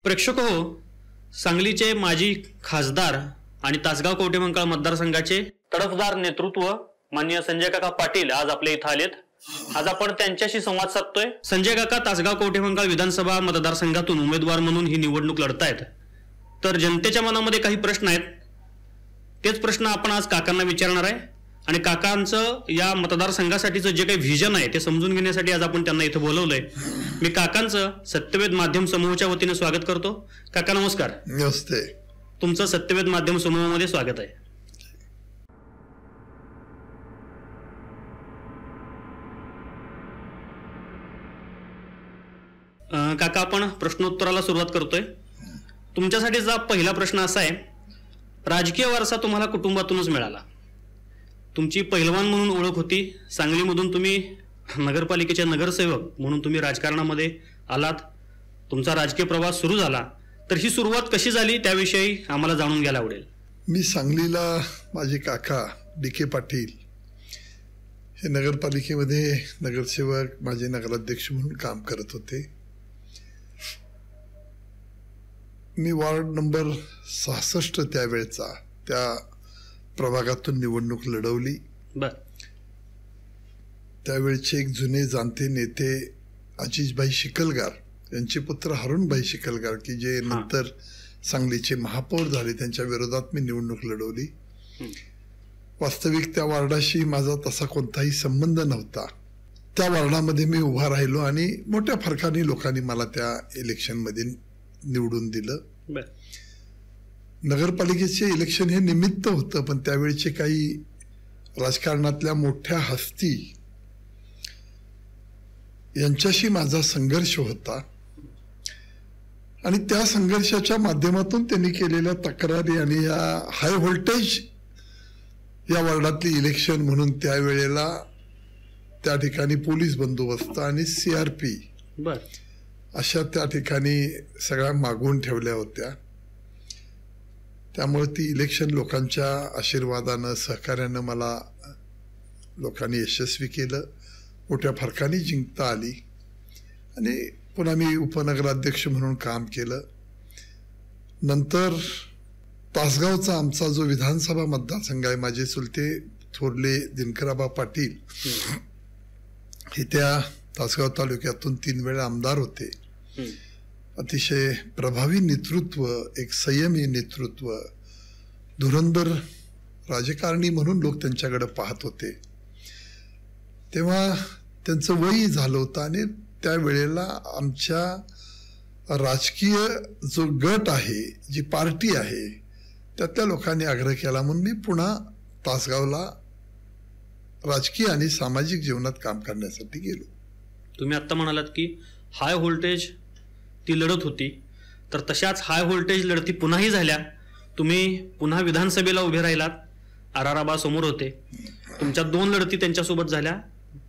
प्रेक्षक हो, सांगलीचे माजी खासदार आणि तासगाव कवठेमंकाळ मतदारसंघाचे तडफदार नेतृत्व माननीय संजय काका पाटील आज आपल्या इथं आलेत. आज आपण त्यांच्याशी संवाद साधतोय. संजय काका तासगाव कवठेमंकाळ विधानसभा मतदारसंघातून उमेदवार म्हणून ही निवडणूक लढतायत. तर जनतेच्या मनामध्ये काही प्रश्न आहेत, तेच प्रश्न आपण आज काकांना विचारणार आहे आणि काकांचं या मतदारसंघासाठीचं जे काही व्हिजन आहे ते समजून घेण्यासाठी आज आपण त्यांना इथं बोलवलंय. मी काकांचं सत्यवेद माध्यम समूहाच्या वतीने स्वागत करतो. काका नमस्कार. नमस्ते. तुमचं सत्यवेद माध्यम समूहामध्ये स्वागत आहे. काका आपण प्रश्नोत्तराला सुरुवात करतोय. तुमच्यासाठीचा पहिला प्रश्न असा आहे, राजकीय वारसा तुम्हाला कुटुंबातूनच मिळाला. तुमची पहिलवान म्हणून ओळख होती. सांगलीमधून तुम्ही नगरपालिकेचे नगरसेवक म्हणून तुम्ही राजकारणामध्ये आलात. तुमचा राजकीय प्रवास सुरू झाला. तर ही सुरुवात कशी झाली त्याविषयी आम्हाला जाणून घ्यायला आवडेल. मी सांगलीला माझे काका DK पाटील हे नगरपालिकेमध्ये नगरसेवक, माझे नगराध्यक्ष म्हणून काम करत होते. मी वार्ड नंबर 66 त्यावेळेचा त्या प्रभागातून निवडणूक लढवली. त्यावेळचे एक जुने जाणते नेते अजिजभाई शिकलगार यांचे पुत्र हरुणभाई शिकलगार की जे नंतर सांगलीचे महापौर झाले, त्यांच्या विरोधात मी निवडणूक लढवली. वास्तविक त्या वार्डाशी माझा तसा कोणताही संबंध नव्हता. त्या वार्डामध्ये मी उभा राहिलो आणि मोठ्या फरकाने लोकांनी मला त्या इलेक्शनमध्ये निवडून दिलं. नगरपालिकेचे इलेक्शन हे निमित्त होतं, पण त्यावेळचे काही राजकारणातल्या मोठ्या हस्ती यांच्याशी माझा संघर्ष होता आणि त्या संघर्षाच्या माध्यमातून त्यांनी केलेल्या तक्रारी आणि या हाय व्होल्टेज या वार्डातली इलेक्शन म्हणून त्यावेळेला त्या ठिकाणी पोलीस बंदोबस्त आणि CRP अशा त्या ठिकाणी सगळ्या मागवून ठेवल्या होत्या. त्यामुळे ती इलेक्शन लोकांच्या आशीर्वादानं, सहकार्यानं मला लोकांनी यशस्वी केलं. मोठ्या फरकाने जिंकता आली आणि पुन्हा मी उपनगराध्यक्ष म्हणून काम केलं. नंतर तासगावचा आमचा जो विधानसभा मतदारसंघ आहे, माझे चुलते थोरले दिनकराबा पाटील हे त्या तासगाव तालुक्यातून 3 वेळा आमदार होते. अतिशय प्रभावी नेतृत्व, एक संयमी नेतृत्व, धुरंधर राजकारणी म्हणून लोक त्यांच्याकडे पाहत होते. तेव्हा त्यांचं वय झालं होतं आणि त्यावेळेला आमच्या राजकीय जो गट आहे, जी पार्टी आहे, त्यातल्या लोकांनी आग्रह केला म्हणून मी पुन्हा तासगावला राजकीय आणि सामाजिक जीवनात काम करण्यासाठी गेलो. तुम्ही आत्ता म्हणालात की हाय व्होल्टेज ती लढत होती, तर तशाच हाय व्होल्टेज लढती पुन्हाही झाल्या. तुम्ही पुन्हा विधानसभेला उभे राहिलात. आराराबा समोर होते. तुमच्या 2 लढती त्यांच्यासोबत झाल्या,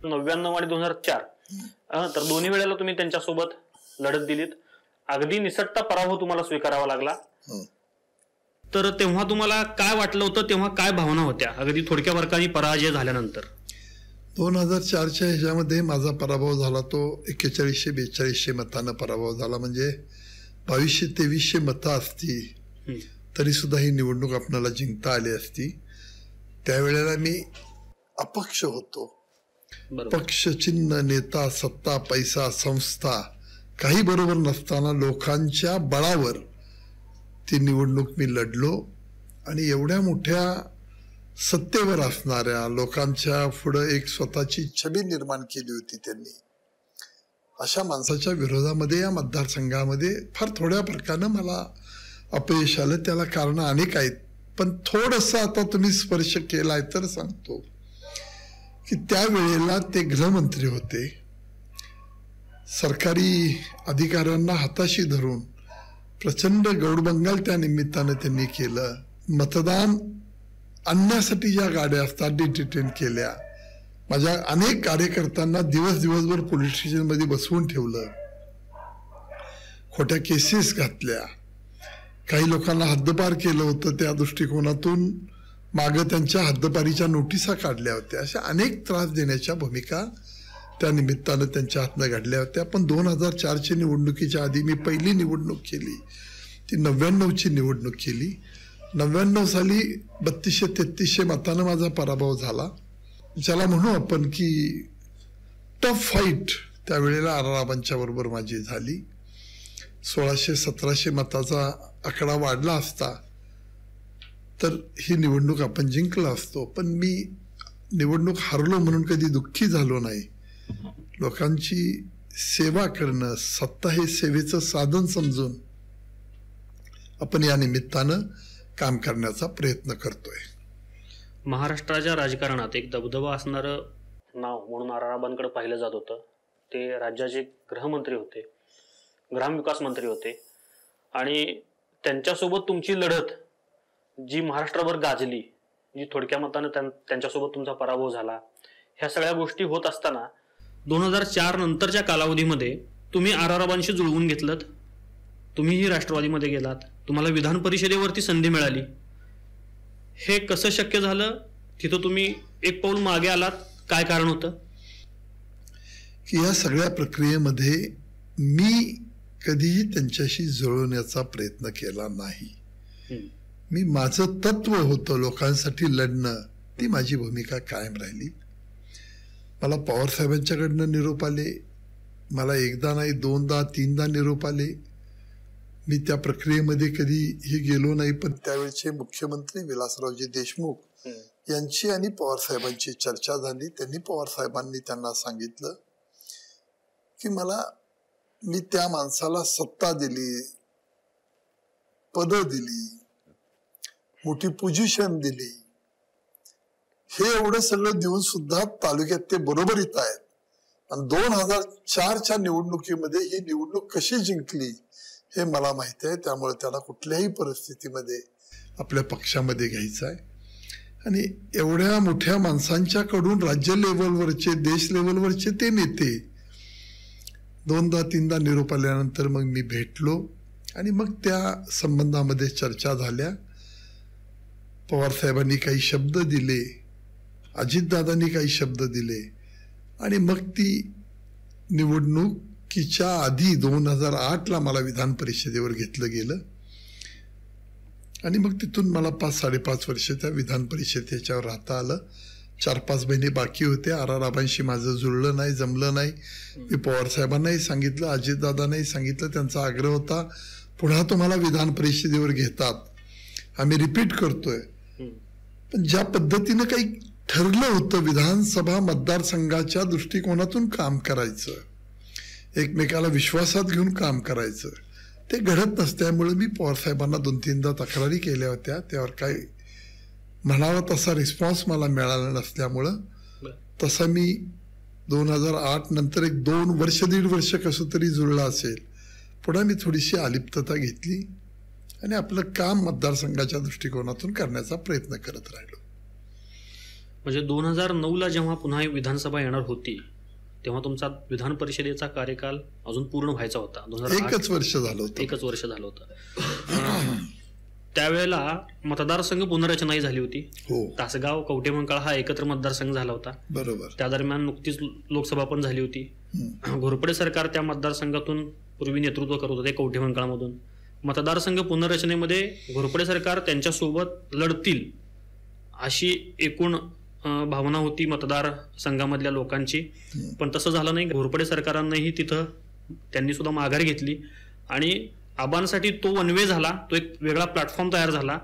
99 आणि 2004. तर दोन्ही वेळेला तुम्ही त्यांच्यासोबत लढत दिलीत. अगदी निसटता पराभव तुम्हाला स्वीकारावा लागला. तर तेव्हा तुम्हाला काय वाटलं होतं, तेव्हा काय भावना होत्या अगदी थोडक्या फरकाने पराजय झाल्यानंतर? 2004च्या ह्याच्यामध्ये माझा पराभव झाला. तो 4100-4200 मतानं पराभव झाला. म्हणजे 2200-2300 मतं असती तरी सुद्धा ही निवडणूक आपल्याला जिंकता आली असती. त्यावेळेला मी अपक्ष होतो. पक्ष, चिन्ह, नेता, सत्ता, पैसा, संस्था काही बरोबर नसताना लोकांच्या बळावर ती निवडणूक मी लढलो आणि एवढ्या मोठ्या सत्तेवर असणाऱ्या लोकांच्या पुढं एक स्वतःची छबी निर्माण केली होती त्यांनी. अशा माणसाच्या विरोधामध्ये या मतदारसंघामध्ये फार थोड्या फरकानं मला अपयश आलं. त्याला कारण अनेक आहेत, पण थोडंसं आता तुम्ही स्पर्श केलाय तर सांगतो की त्यावेळेला ते गृहमंत्री होते. सरकारी अधिकाऱ्यांना हाताशी धरून प्रचंड गौडबंगाल त्या निमित्तानं त्यांनी केलं. मतदान आणण्यासाठी ज्या गाड्या असतात डिटेन केल्या. माझ्या अनेक कार्यकर्त्यांना दिवसभर पोलीस स्टेशनमध्ये बसवून ठेवलं. खोट्या केसेस घातल्या. काही लोकांना हद्दपार केलं होतं. त्या दृष्टिकोनातून मागं त्यांच्या हद्दपारीच्या नोटिसा काढल्या होत्या. अशा अनेक त्रास देण्याच्या भूमिका त्या निमित्तानं त्यांच्या हातनं घडल्या होत्या. पण 2004ची निवडणुकीच्या आधी मी पहिली निवडणूक केली ती 99ची निवडणूक केली. 99 साली 3233 मतानं माझा पराभव झाला. ज्याला म्हणू आपण की टफ फाईट त्यावेळेला आराराबांच्या बरोबर माझी झाली. 1600-1700 मताचा आकडा वाढला असता तर ही निवडणूक आपण जिंकला असतो. पण मी निवडणूक हारलो म्हणून कधी दुःखी झालो नाही. लोकांची सेवा करणं, सत्ता हे सेवेचं साधन समजून आपण या निमित्तानं काम करण्याचा प्रयत्न करतोय. महाराष्ट्राच्या राजकारणात एक दबदबा असणारं नाव म्हणून आराराबांकडे पाहिलं जात होतं. ते राज्याचे गृहमंत्री होते, ग्रामविकास मंत्री होते आणि त्यांच्यासोबत तुमची लढत जी महाराष्ट्रावर गाजली, जी थोडक्या मतानं त्यांच्यासोबत तुमचा पराभव झाला, ह्या सगळ्या गोष्टी होत असताना 2004 नंतरच्या कालावधीमध्ये तुम्ही आराराबांशी जुळवून घेतलं. तुम्हीही राष्ट्रवादीमध्ये गेलात, तुम्हाला विधान परिषदेवरती संधी मिळाली. हे कसं शक्य झालं? तिथं तुम्ही एक पाऊल मागे आलात, काय कारण होतं? की या सगळ्या प्रक्रियेमध्ये मी कधीही त्यांच्याशी जुळवण्याचा प्रयत्न केला नाही. मी माझं तत्व होतं लोकांसाठी लढणं, ती माझी भूमिका कायम राहिली. मला पवार साहेबांच्याकडनं निरोप आले, मला एकदा नाही 2दा 3दा निरोप आले. मी त्या प्रक्रियेमध्ये कधीही गेलो नाही. पण त्यावेळचे मुख्यमंत्री विलासरावजी देशमुख यांची आणि पवार साहेबांची चर्चा झाली. त्यांनी पवार साहेबांनी त्यांना सांगितलं की मी त्या माणसाला सत्ता दिली, पदं दिली, मोठी पोझिशन दिली, हे एवढं सगळं देऊन सुद्धा तालुक्यात ते बरोबर येत आहेत. आणि 2004च्या निवडणुकीमध्ये ही निवडणूक कशी जिंकली हे मला माहिती आहे. त्यामुळे त्याला कुठल्याही परिस्थितीमध्ये आपल्या पक्षामध्ये घ्यायचं आहे. आणि एवढ्या मोठ्या माणसांच्याकडून राज्य लेवलवरचे, देश लेवलवरचे ते नेते 2दा 3दा निरोप आल्यानंतर मग मी भेटलो आणि मग त्या संबंधामध्ये चर्चा झाल्या. पवार साहेबांनी काही शब्द दिले, अजितदादांनी काही शब्द दिले आणि मग ती निवडणुकीच्या आधी 2008ला मला विधान परिषदेवर घेतलं गेलं. आणि मग तिथून मला 5-5.5 वर्ष त्या विधान परिषदेच्यावर राहता आलं. 4-5 महिने बाकी होते. आराराबांशी माझं जुळलं नाही, जमलं नाही. मी पवार साहेबांनाही सांगितलं, अजितदादांनाही सांगितलं. त्यांचा आग्रह होता पुन्हा तुम्हाला विधान परिषदेवर घेतात, आम्ही रिपीट करतोय. पण ज्या पद्धतीनं काही ठरलं होतं विधानसभा मतदारसंघाच्या दृष्टिकोनातून काम करायचं, एकमेकाला विश्वासात घेऊन काम करायचं, ते घडत नसल्यामुळे मी पवार साहेबांना 2-3दा तक्रारी केल्या होत्या. त्यावर काही म्हणावा तसा रिस्पॉन्स मला मिळाला नसल्यामुळं तसा मी 2008 नंतर 1-2 वर्ष 1.5 वर्ष कसं तरी जुळला असेल. पुढे मी थोडीशी अलिप्तता घेतली आणि आपलं काम मतदारसंघाच्या दृष्टिकोनातून करण्याचा प्रयत्न करत राहिलो. म्हणजे 2009ला जेव्हा पुन्हा विधानसभा येणार होती तेव्हा तुमचा विधान परिषदेचा कार्यकाल अजून पूर्ण व्हायचा होता. 1 वर्ष झालं होतं. 1 वर्ष झालं होतं. त्यावेळेला मतदारसंघ पुनर्रचनाही झाली होती. तासगाव, कवठेमंकाळ हा एकत्र मतदारसंघ झाला होता. बरोबर. त्या दरम्यान नुकतीच लोकसभा पण झाली होती. घोरपडे सरकार त्या मतदारसंघातून पूर्वी नेतृत्व करत होते, कवठेमंकाळमधून. मतदारसंघ पुनर्रचनेमध्ये घोरपडे सरकार त्यांच्यासोबत लढतील अशी एकूण भावना होती मतदार संघामधल्या लोकांची. पण तसं झालं नाही. घोरपडे सरकारांनाही तिथं त्यांनी सुद्धा माघार घेतली आणि आबांसाठी तो वन वे झाला, तो एक वेगळा प्लॅटफॉर्म तयार झाला.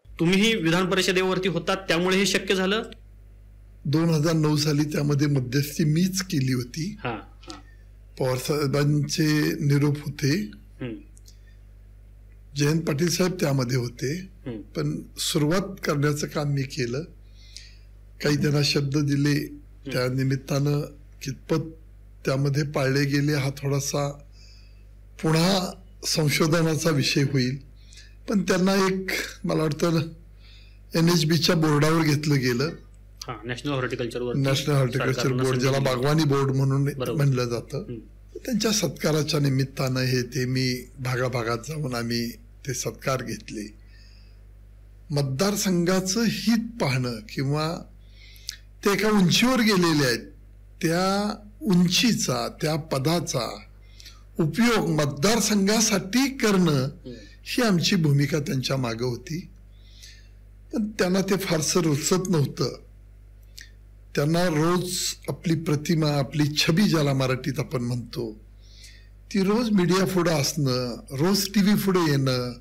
तुम्हीही विधान परिषदेवरती होतात त्यामुळे हे शक्य झालं. 2009 साली त्यामध्ये मध्यस्थी मीच केली होती. पवार साहेबांचे निरोप होते, जयंत पाटील साहेब त्यामध्ये होते. पण सुरुवात करण्याचं काम मी केलं. काही त्यांना शब्द दिले, त्या निमित्तानं कितपत त्यामध्ये पाळले गेले हा थोडासा पुन्हा संशोधनाचा विषय होईल. पण त्यांना एक मला वाटतं NHBच्या बोर्डावर घेतलं गेलं. नॅशनल हॉर्टिकल्चर बोर्ड, ज्याला बागवानी बोर्ड म्हणून म्हणलं जातं. त्यांच्या सत्काराच्या निमित्तानं ते मी भागाभागात जाऊन आम्ही ते सत्कार घेतले. मतदारसंघाचं हित पाहणं किंवा ते एका उंचीवर गेलेले आहेत त्या उंचीचा, त्या पदाचा उपयोग मतदारसंघासाठी करणं ही आमची भूमिका त्यांच्या मागे होती. पण त्यांना ते फारसं रुचत नव्हतं. त्यांना रोज आपली प्रतिमा, आपली छबी ज्याला मराठीत आपण म्हणतो, ती रोज मीडिया पुढे असणं, रोज टीव्ही पुढे येणं,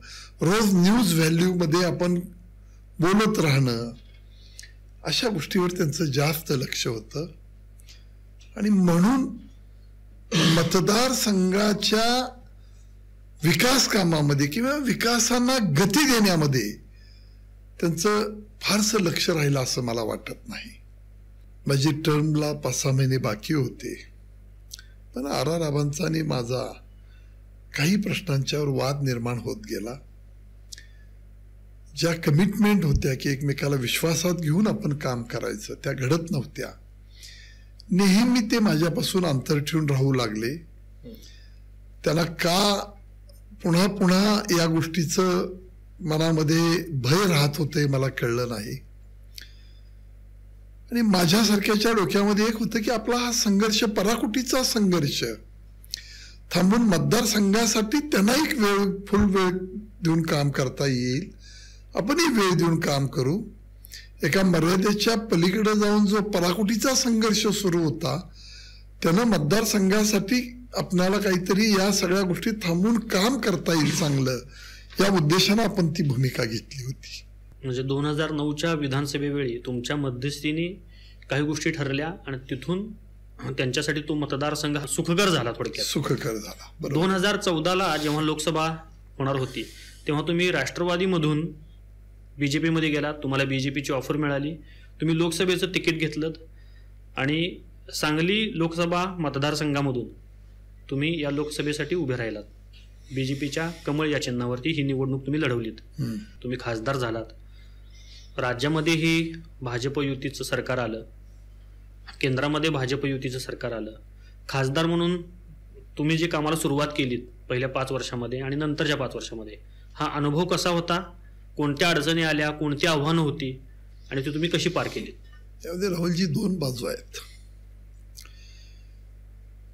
रोज न्यूज व्हॅल्यू मध्ये आपण बोलत राहणं, अशा गोष्टीवर त्यांचं जास्त लक्ष होतं. आणि म्हणून मतदारसंघाच्या विकास कामामध्ये किंवा विकासांना गती देण्यामध्ये त्यांचं फारसं लक्ष राहिलं असं मला वाटत नाही. माझी टर्मला 5-6 महिने बाकी होते, पण आर.आर. आबांचा आणि माझा काही प्रश्नांच्यावर वाद निर्माण होत गेला. ज्या कमिटमेंट होत्या की एकमेकाला विश्वासात घेऊन आपण काम करायचं, त्या घडत नव्हत्या. नेहमी ते माझ्यापासून अंतर ठेवून राहू लागले. त्याला का पुन्हा पुन्हा या गोष्टीचं मनामध्ये भय राहत होते मला कळलं नाही. आणि माझ्यासारख्याच्या डोक्यामध्ये एक होतं की आपला हा संघर्ष पराकुटीचा संघर्ष थांबून मतदारसंघासाठी त्यांना एक फुल वेळ देऊन काम करता येईल, आपणही वेळ देऊन काम करू. एका मर्यादेच्या पलीकडे जाऊन जो पराकुटीचा संघर्ष सुरू होता, त्यानं मतदारसंघासाठी आपल्याला काहीतरी या सगळ्या गोष्टी थांबून काम करता येईल चांगलं, या उद्देशानं आपण ती भूमिका घेतली होती. म्हणजे 2009च्या विधानसभेवेळी तुमच्या मध्यस्थीने काही गोष्टी ठरल्या आणि तिथून त्यांच्यासाठी तो मतदारसंघ सुखकर झाला. थोडक्यात सुखकर झाला. 2014ला जेव्हा लोकसभा होणार होती तेव्हा तुम्ही राष्ट्रवादीमधून बीजेपीमध्ये गेलात. तुम्हाला बीजेपीची ऑफर मिळाली, तुम्ही लोकसभेचं तिकीट घेतलं आणि सांगली लोकसभा मतदारसंघामधून तुम्ही या लोकसभेसाठी उभे राहिलात. बीजेपीच्या कमळ या चिन्हावरती ही निवडणूक तुम्ही लढवलीत. तुम्ही खासदार झालात. राज्यामध्येही भाजप युतीचं सरकार आलं, केंद्रामध्ये भाजप युतीचं सरकार आलं. खासदार म्हणून तुम्ही जे कामाला सुरुवात केलीत पहिल्या 5 वर्षामध्ये आणि नंतरच्या 5 वर्षामध्ये, हा अनुभव कसा होता? कोणत्या अडचणी आल्या, कोणती आव्हानं होती आणि ती तुम्ही कशी पार केली? त्यामध्ये राहुलजी 2 बाजू आहेत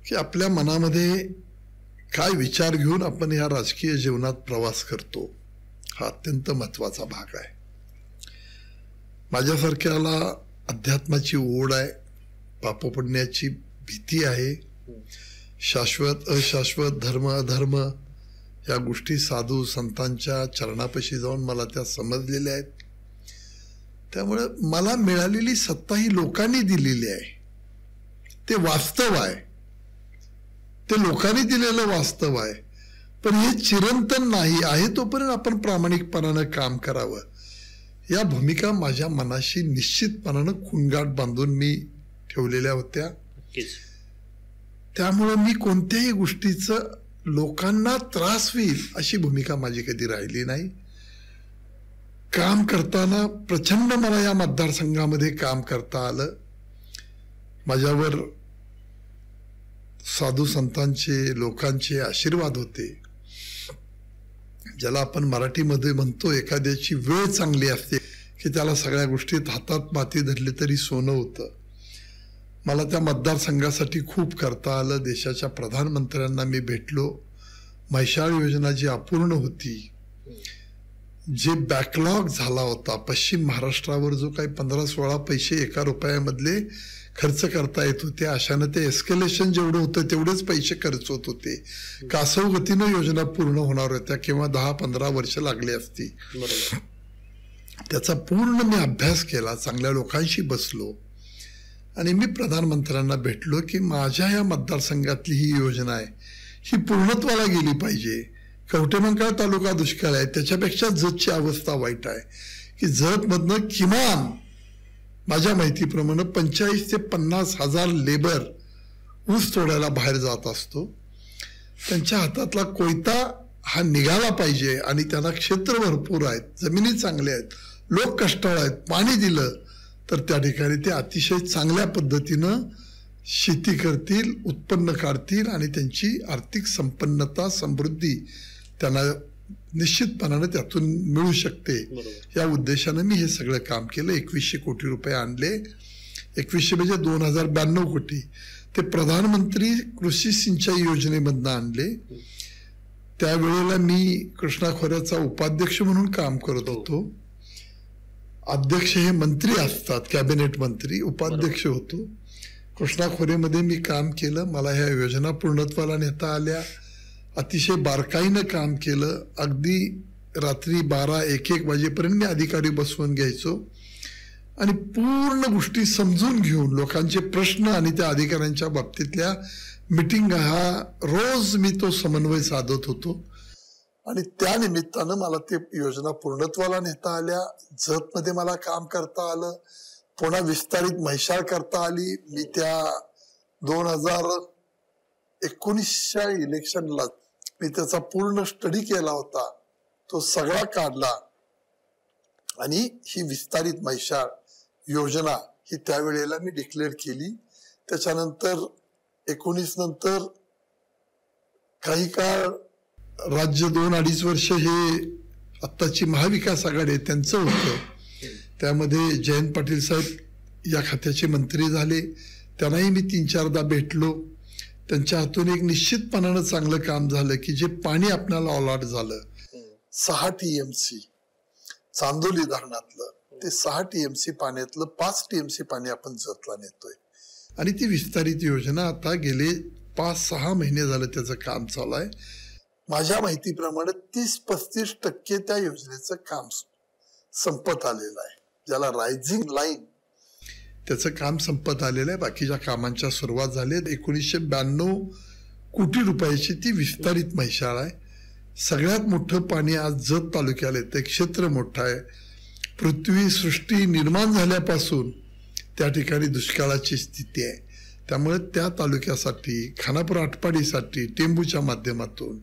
की आपल्या मनामध्ये काय विचार घेऊन आपण या राजकीय जीवनात प्रवास करतो, हा अत्यंत महत्वाचा भाग आहे. माझ्यासारख्याला अध्यात्माची ओढ आहे, पाप पडण्याची भीती आहे, शाश्वत अशाश्वत धर्म अधर्म या गोष्टी साधू संतांच्या चरणापाशी जाऊन मला त्या समजलेल्या आहेत. त्यामुळे मला मिळालेली सत्ता ही लोकांनी दिलेली आहे, ते वास्तव आहे, ते लोकांनी दिलेलं वास्तव आहे. पण हे चिरंतन नाही आहे, तोपर्यंत आपण प्रामाणिकपणानं काम करावं, या भूमिका माझ्या मनाशी निश्चितपणानं खुणगाठ बांधून मी ठेवलेल्या होत्या. त्यामुळं मी कोणत्याही गोष्टीचं लोकांना त्रास होईल अशी भूमिका माझी कधी राहिली नाही. काम करताना प्रचंड मला या मतदारसंघामध्ये काम करता आलं. माझ्यावर साधू संतांचे, लोकांचे आशीर्वाद होते. ज्याला आपण मराठीमध्ये म्हणतो एखाद्याची वेळ चांगली असते की त्याला सगळ्या गोष्टीत हातात माती धरली तरी सोनं होतं. मला त्या मतदारसंघासाठी खूप करता आलं. देशाच्या प्रधानमंत्र्यांना मी भेटलो. म्हैसाळ योजना जी अपूर्ण होती, जे बॅकलॉग झाला होता, पश्चिम महाराष्ट्रावर जो काही 15-16 पैसे 1 रुपयामधले खर्च करता येत होते, अशानं ते एस्केलेशन जेवढं होतं तेवढेच पैसे खर्च होत होते. कासव गतीनं योजना पूर्ण होणार होत्या किंवा 10-15 वर्ष लागली असती. त्याचा पूर्ण मी अभ्यास केला, चांगल्या लोकांशी बसलो आणि मी प्रधानमंत्र्यांना भेटलो की माझ्या या मतदारसंघातली ही योजना आहे, ही पूर्णत्वाला गेली पाहिजे. कवठेमंकाळ तालुका दुष्काळ आहे, त्याच्यापेक्षा जतची अवस्था वाईट आहे की जतमधनं किमान माझ्या माहितीप्रमाणे 45,000 ते 50,000 लेबर ऊस तोडायला बाहेर जात असतो. त्यांच्या हातातला कोयता हा निघाला पाहिजे आणि त्यांना क्षेत्र भरपूर आहेत, जमिनी चांगल्या आहेत, लोक कष्टाळ आहेत. पाणी दिलं तर त्या ठिकाणी ते अतिशय चांगल्या पद्धतीनं शेती करतील, उत्पन्न काढतील आणि त्यांची आर्थिक संपन्नता, समृद्धी त्यांना निश्चितपणाने त्यातून मिळू शकते. या उद्देशानं मी हे सगळं काम केलं. 2100 कोटी रुपये आणले 2100 म्हणजे 2092 कोटी ते प्रधानमंत्री कृषी सिंचाई योजनेमधनं आणले. त्यावेळेला मी कृष्णा खोऱ्याचा उपाध्यक्ष म्हणून काम करत होतो. अध्यक्ष हे मंत्री असतात, कॅबिनेट मंत्री, उपाध्यक्ष होतो. कृष्णा खोरेमध्ये मी काम केलं. मला ह्या योजना पूर्णत्वाला नेता आल्या. अतिशय बारकाईनं काम केलं. अगदी रात्री 12-1 वाजेपर्यंत मी अधिकारी बसवून घ्यायचो आणि पूर्ण गोष्टी समजून घेऊन लोकांचे प्रश्न आणि त्या अधिकाऱ्यांच्या बाबतीतल्या मीटिंग हा रोज मी तो समन्वय साधत होतो आणि त्या निमित्तानं मला ते योजना पूर्णत्वाला नेता आल्या. जतमध्ये मला काम करता आलं. पुन्हा विस्तारित म्हैसाळ करता आली. मी त्या 2019च्या इलेक्शनला मी त्याचा पूर्ण स्टडी केला होता. तो सगळा काढला आणि ही विस्तारित म्हैसाळ योजना ही त्यावेळेला मी डिक्लेअर केली. त्याच्यानंतर 19 नंतर काही काळ राज्य 2-2.5 वर्ष हे आत्ताची महाविकास आघाडी आहे त्यांचं होतं. त्यामध्ये जयंत पाटील साहेब या खात्याचे मंत्री झाले. त्यांनाही मी 3-4दा भेटलो. त्यांच्या हातून एक निश्चितपणानं चांगलं काम झालं की जे पाणी आपल्याला अलॉट झालं 6 TMC चांदोली धरणातलं, ते 6 TMC पाण्यातलं 5 TMC पाणी आपण जतला नेतोय. आणि ती विस्तारित योजना आता गेले 5-6 महिने झालं त्याचं काम चालू आहे. माझ्या माहितीप्रमाणे 30-35% त्या योजनेचं काम संपत आलेलं आहे, ज्याला रायझिंग लाईन, त्याचं काम संपत आलेलं आहे. बाकीच्या कामांच्या सुरुवात झाली. 1992 कोटी रुपयाची ती विस्तारित म्हैसाळ आहे. सगळ्यात मोठं पाणी आज जत तालुक्याला येतं. क्षेत्र मोठं आहे. पृथ्वी सृष्टी निर्माण झाल्यापासून त्या ठिकाणी दुष्काळाची स्थिती आहे. त्यामुळे त्या तालुक्यासाठी, खानापूर आटपाडीसाठी, टेंबूच्या माध्यमातून,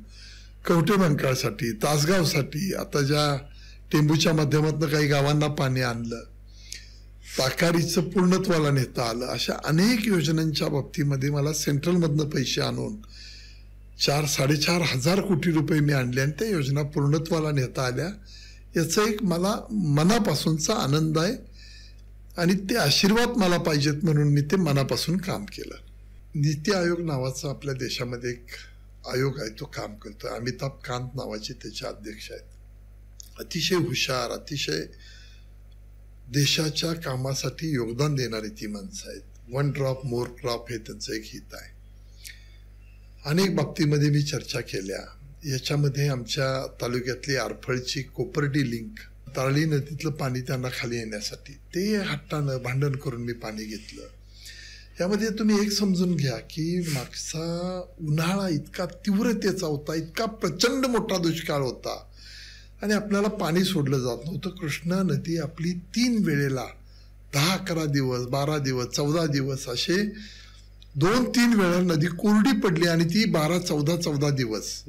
कवठेमंकाळसाठी, तासगावसाठी, आता ज्या टेंबूच्या माध्यमातून काही गावांना पाणी आणलं, ताकारीचं पूर्णत्वाला नेता आलं, अशा अनेक योजनांच्या बाबतीमध्ये मला सेंट्रलमधनं पैसे आणून 4-4.5 हजार कोटी रुपये मी आणले आणि त्या योजना पूर्णत्वाला नेता आल्या. याचा एक मला मनापासूनचा आनंद आहे आणि ते आशीर्वाद मला पाहिजेत म्हणून मी ते मनापासून काम केलं. नीती आयोग नावाचा आपल्या देशामध्ये एक आयोग आहे, तो काम करतो. अमिताभ कांत नावाचे त्याचे अध्यक्ष आहेत. अतिशय हुशार, अतिशय देशाच्या कामासाठी योगदान देणारी ती माणसं आहेत. 1 ड्रॉप मोर क्रॉप हे त्यांचं एक हित आहे. अनेक बाबतीमध्ये मी चर्चा केल्या. याच्यामध्ये आमच्या तालुक्यातली आरफळची कोपर्डी लिंक, तारळी नदीतलं पाणी त्यांना खाली येण्यासाठी ते हट्टानं भांडण करून मी पाणी घेतलं. यामध्ये तुम्ही एक समजून घ्या की मागचा उन्हाळा इतका तीव्रतेचा होता, इतका प्रचंड मोठा दुष्काळ होता आणि आपल्याला पाणी सोडलं जात नव्हतं. कृष्णा नदी आपली 3 वेळेला 10-11 दिवस, 12 दिवस, 14 दिवस असे 2-3 वेळा नदी कोरडी पडली आणि ती 12-14 दिवस.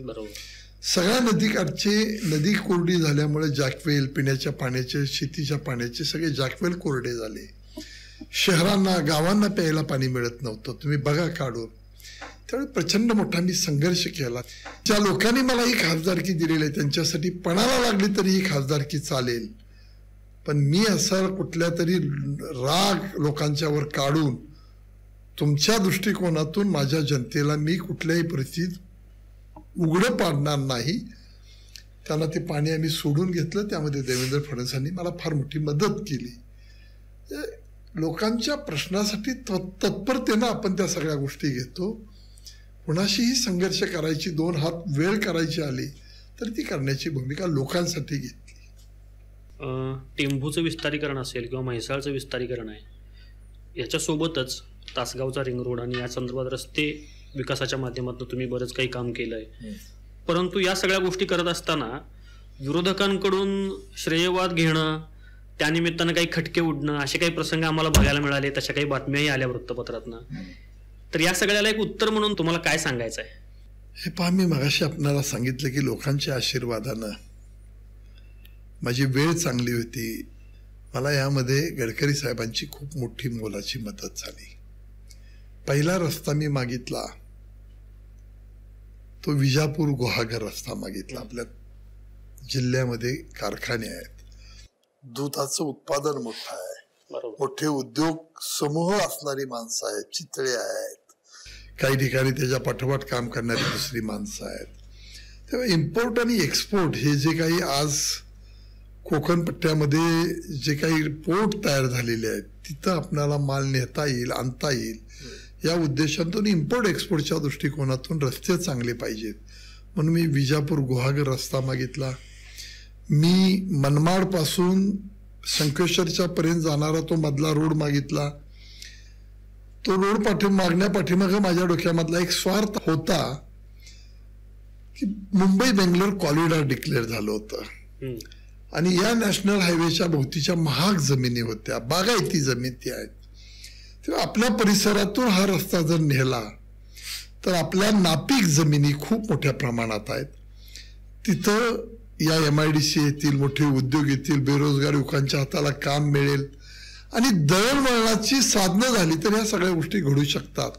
सगळ्या नदीकाठचे नदी कोरडी झाल्यामुळे जॅकवेल, पिण्याच्या पाण्याचे, शेतीच्या पाण्याचे सगळे जॅकवेल कोरडे झाले. शहरांना, गावांना प्यायला पाणी मिळत नव्हतं. तुम्ही बघा काढून. त्यावेळी प्रचंड मोठा मी संघर्ष केला. ज्या लोकांनी मला ही खासदारकी दिलेली आहे त्यांच्यासाठी पणाला लागली तरी ही खासदारकी चालेल, पण मी असा कुठल्या तरी राग लोकांच्यावर काढून तुमच्या दृष्टिकोनातून माझ्या जनतेला मी कुठल्याही परिस्थितीत उघडं पाडणार नाही. त्यांना ते पाणी आम्ही सोडून घेतलं. त्यामध्ये देवेंद्र फडणवीसांनी मला फार मोठी मदत केली. लोकांच्या प्रश्नासाठी तत्परतेनं आपण त्या सगळ्या गोष्टी घेतो. कुणाशीही संघर्ष करायची, 2 हात वेळ करायची आली तर ती करण्याची भूमिका लोकांसाठी घेतली. टेंभूचं विस्तारीकरण असेल किंवा म्हैसाळचं विस्तारीकरण आहे, याच्यासोबतच तासगावचा रिंग रोड आणि या संदर्भात रस्ते विकासाच्या माध्यमातून तुम्ही बरंच काही काम केलं आहे. परंतु या सगळ्या गोष्टी करत असताना विरोधकांकडून श्रेयवाद घेणं, त्यानिमित्तानं काही खटके उडणं, असे काही प्रसंग आम्हाला बघायला मिळाले. तशा काही बातम्याही आल्या वृत्तपत्रातनं. तर या सगळ्याला एक उत्तर म्हणून तुम्हाला काय सांगायचं आहे? हे पहा, मी मगाशी आपल्याला सांगितलं की लोकांच्या आशीर्वादानं माझी वेळ चांगली होती. मला यामध्ये गडकरी साहेबांची खूप मोठी मोलाची मदत झाली. पहिला रस्ता मी मागितला तो विजापूर गुहागर रस्ता मागितला. आपल्या जिल्ह्यामध्ये कारखाने आहेत, दुधाचं उत्पादन मोठं आहे, मोठे उद्योग समूह असणारी माणसं आहेत, चितळे आहेत, काही ठिकाणी त्याच्या पाठोपाठ काम करणारी दुसरी माणसं आहेत. तेव्हा इम्पोर्ट आणि एक्सपोर्ट हे जे काही आज कोकण पट्ट्यामध्ये जे काही पोर्ट तयार झालेले आहेत तिथं आपल्याला माल नेता येईल, आणता येईल, या उद्देशातून इम्पोर्ट एक्सपोर्टच्या दृष्टिकोनातून रस्ते चांगले पाहिजेत. म्हणून मी विजापूर गुहागर रस्ता मागितला. मी मनमाड पासून शंखेश्वरच्या पर्यंत जाणारा तो मधला रोड मागितला. तो रोड मागण्यापाठीमागं माझ्या डोक्यामधला एक स्वार्थ होता की मुंबई बेंगलोर कॉरिडॉर डिक्लेअर झालं होतं आणि या नॅशनल हायवेच्या भोवतीच्या महाग जमिनी होत्या, बागायती जमिनी आहेत. तेव्हा आपल्या परिसरातून हा रस्ता जर नेला तर आपल्या नापीक जमिनी खूप मोठ्या प्रमाणात आहेत. तिथं या MIDC येतील, मोठे उद्योग येतील, बेरोजगार युवकांच्या हाताला काम मिळेल आणि दळणवळणाची साधनं झाली तर या सगळ्या गोष्टी घडू शकतात.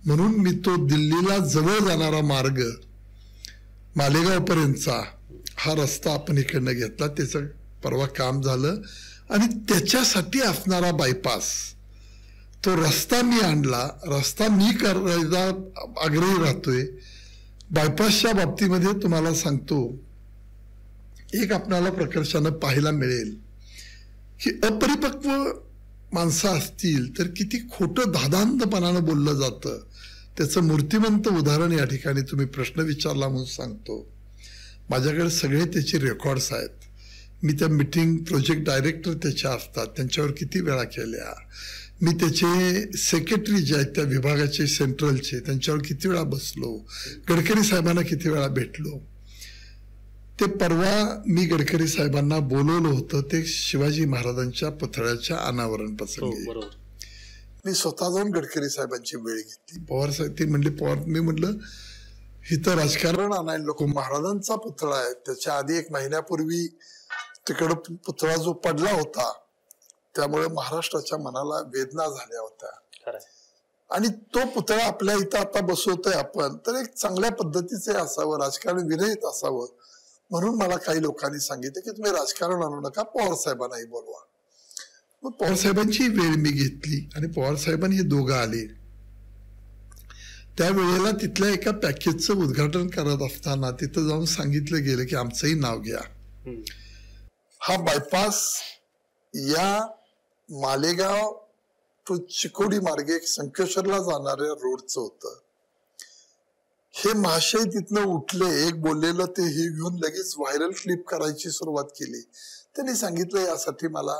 म्हणून मी तो दिल्लीला जवळ जाणारा मार्ग मालेगाव पर्यंतचा हा रस्ता आपण इकडनं घेतला. त्याचं परवा काम झालं आणि त्याच्यासाठी असणारा बायपास तो रस्ता मी आणला. रस्ता मी करायला आग्रही राहतोय. बायपासच्या बाबतीमध्ये तुम्हाला सांगतो, एक आपल्याला प्रकर्षानं पाहायला मिळेल की अपरिपक्व माणसं असतील तर किती खोटं धादांतपणानं बोललं जातं. त्याचं मूर्तिमंत उदाहरण या ठिकाणी तुम्ही प्रश्न विचारला म्हणून सांगतो. माझ्याकडे सगळे त्याचे रेकॉर्ड्स आहेत. मी त्या मीटिंग प्रोजेक्ट डायरेक्टर त्याच्या असतात, त्यांच्यावर किती वेळा केल्या. मी त्याचे सेक्रेटरी जे आहेत त्या विभागाचे सेंट्रलचे, त्यांच्यावर किती वेळा बसलो. गडकरी साहेबांना किती वेळा भेटलो. ते परवा मी गडकरी साहेबांना बोलवलं होतं ते शिवाजी महाराजांच्या पुतळ्याच्या अनावरण प्रसंगी. मी स्वतः जाऊन गडकरी साहेबांची वेळ घेतली. पवार साहेब ते म्हणले, पवार, मी म्हटलं इथं राजकारण आणायला नको, महाराजांचा पुतळा आहे. त्याच्या आधी 1 महिन्यापूर्वी तिकडं पुतळा जो पडला होता त्यामुळे महाराष्ट्राच्या मनाला वेदना झाल्या होत्या आणि तो पुतळा आपल्या इथं आता बसवतोय आपण, तर एक चांगल्या पद्धतीचे असावं, राजकारण विरहित असावं. म्हणून मला काही लोकांनी सांगितलं की तुम्ही राजकारण आणू नका, पवार साहेबांनाही बोलवा. मग पवार साहेबांची वेळ मी घेतली आणि पवार साहेबांनी हे दोघं आले. त्यावेळेला तिथल्या एका पॅकेजचं उद्घाटन करत असताना तिथं जाऊन सांगितलं गेलं की आमचंही नाव घ्या. हा बायपास या मालेगाव टू चिकोडी मार्गे संकेश्वरला जाणाऱ्या रोडचं होतं. हे महाशय तिथनं उठले, एक बोललेलं ते हे घेऊन लगेच व्हायरल क्लिप करायची सुरुवात केली. त्यांनी सांगितलं यासाठी मला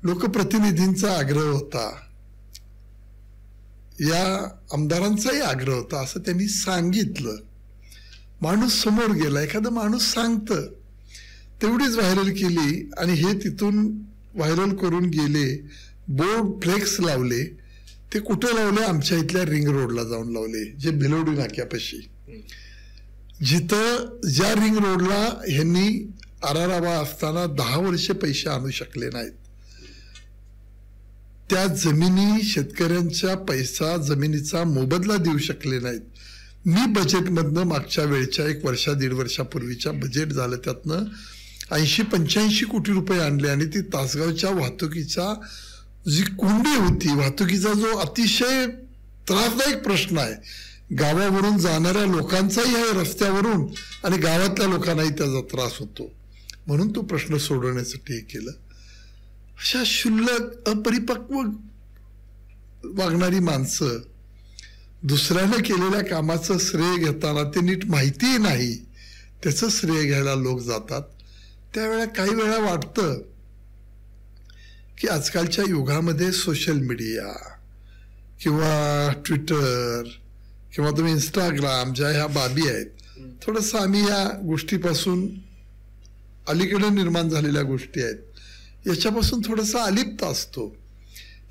लोकप्रतिनिधींचा आग्रह होता, या आमदारांचाही आग्रह होता असं त्यांनी सांगितलं. माणूस समोर गेला, एखादा माणूस सांगतं, तेवढीच व्हायरल केली आणि हे तिथून व्हायरल करून गेले. बोर्ड फ्लेक्स लावले. ते कुठे लावले? आमच्या इथल्या रिंग रोडला जाऊन लावले, जे भिलोडी नाक्यापाशी, जिथं ज्या रिंग रोडला ह्यांनी आरारावा असताना 10 वर्ष पैसे आणू शकले नाहीत. त्या जमिनी शेतकऱ्यांच्या पैसा जमिनीचा मोबदला देऊ शकले नाहीत. मी बजेटमधनं मागच्या वेळच्या 1 वर्ष 1.5 वर्षापूर्वीच्या बजेट झालं त्यातनं 80-85 कोटी रुपये आणले आणि ती तासगावच्या वाहतुकीचा जी कोंडी होती, वाहतुकीचा जो अतिशय त्रासदायक प्रश्न आहे, गावावरून जाणाऱ्या लोकांचाही आहे रस्त्यावरून आणि गावातल्या लोकांनाही त्याचा त्रास होतो, म्हणून तो प्रश्न सोडवण्यासाठी हे केलं. अशा क्षुल्लक अपरिपक्व वागणारी माणसं दुसऱ्यानं केलेल्या कामाचं श्रेय घेताना ते नीट माहितीही नाही त्याचं श्रेय घ्यायला लोक जातात. त्यावेळेला काही वेळा वाटतं की आजकालच्या युगामध्ये सोशल मीडिया किंवा ट्विटर किंवा तुम्ही इंस्टाग्राम ज्या ह्या बाबी आहेत, थोडंसं आम्ही या गोष्टीपासून अलीकडे निर्माण झालेल्या गोष्टी आहेत याच्यापासून थोडंसं अलिप्त असतो.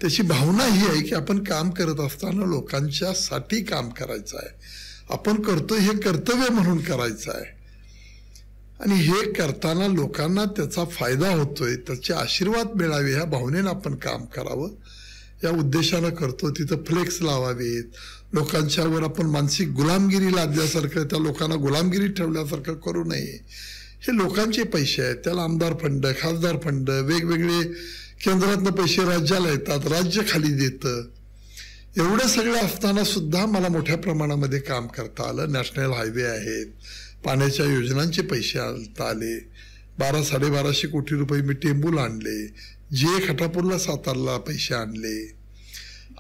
त्याची भावना ही आहे की आपण काम करत असताना लोकांच्यासाठी काम करायचं आहे, आपण करतो हे कर्तव्य म्हणून करायचं आहे आणि हे करताना लोकांना त्याचा फायदा होतोय, त्याचे आशीर्वाद मिळावे ह्या भावनेनं आपण काम करावं या उद्देशानं करतो. तिथं फ्लेक्स लावावेत, लोकांच्यावर आपण मानसिक गुलामगिरी लादल्यासारखं, त्या लोकांना गुलामगिरी ठेवल्यासारखं करू नये. हे लोकांचे पैसे आहेत, त्याला आमदार फंड, खासदार फंड, वेगवेगळे केंद्रातनं पैसे राज्याला येतात, राज्य खाली देतं. एवढं सगळं असताना सुद्धा मला मोठ्या प्रमाणामध्ये काम करता आलं. नॅशनल हायवे आहेत, पाण्याच्या योजनांचे पैसे आणता आले. 1200-1250 कोटी रुपये मी टेंबूला आणले. खटापूरला, सातारला पैसे आणले.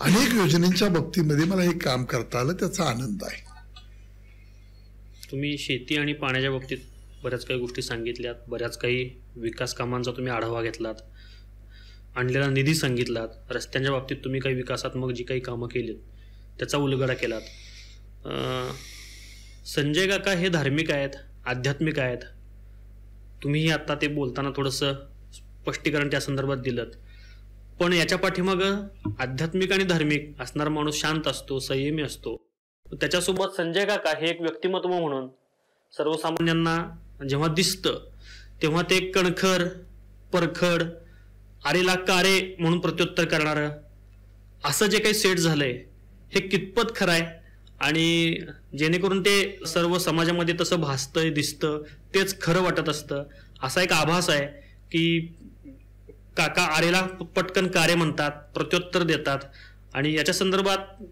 अनेक योजनेच्या बाबतीमध्ये मला हे काम करता आलं, त्याचा आनंद आहे. तुम्ही शेती आणि पाण्याच्या बाबतीत बऱ्याच काही गोष्टी सांगितल्यात, बऱ्याच काही विकास कामांचा तुम्ही आढावा घेतलात, आणलेला निधी सांगितलात, रस्त्यांच्या बाबतीत तुम्ही काही विकासात्मक जी काही कामं केलीत त्याचा उलगडा केलात. संजय काका हे धार्मिक आहेत, आध्यात्मिक आहेत. तुम्हीही आत्ता ते बोलताना थोडंसं स्पष्टीकरण त्या संदर्भात दिलं. पण याच्या पाठीमागं आध्यात्मिक आणि धार्मिक असणारा माणूस शांत असतो, संयमी असतो. त्याच्यासोबत संजय काका हे एक व्यक्तिमत्व म्हणून सर्वसामान्यांना जेव्हा दिसतं तेव्हा ते कणखर, परखड, आरेला कारे म्हणून प्रत्युत्तर करणारं असं जे काही सेट झालंय हे कितपत खरं आहे आणि जेणेकरून ते सर्व समाजामध्ये तसं भासतंय, दिसतं, तेच खरं वाटत असतं असा एक आभास आहे की काका आरेला पटकन कारे म्हणतात, प्रत्युत्तर देतात. आणि याच्या संदर्भात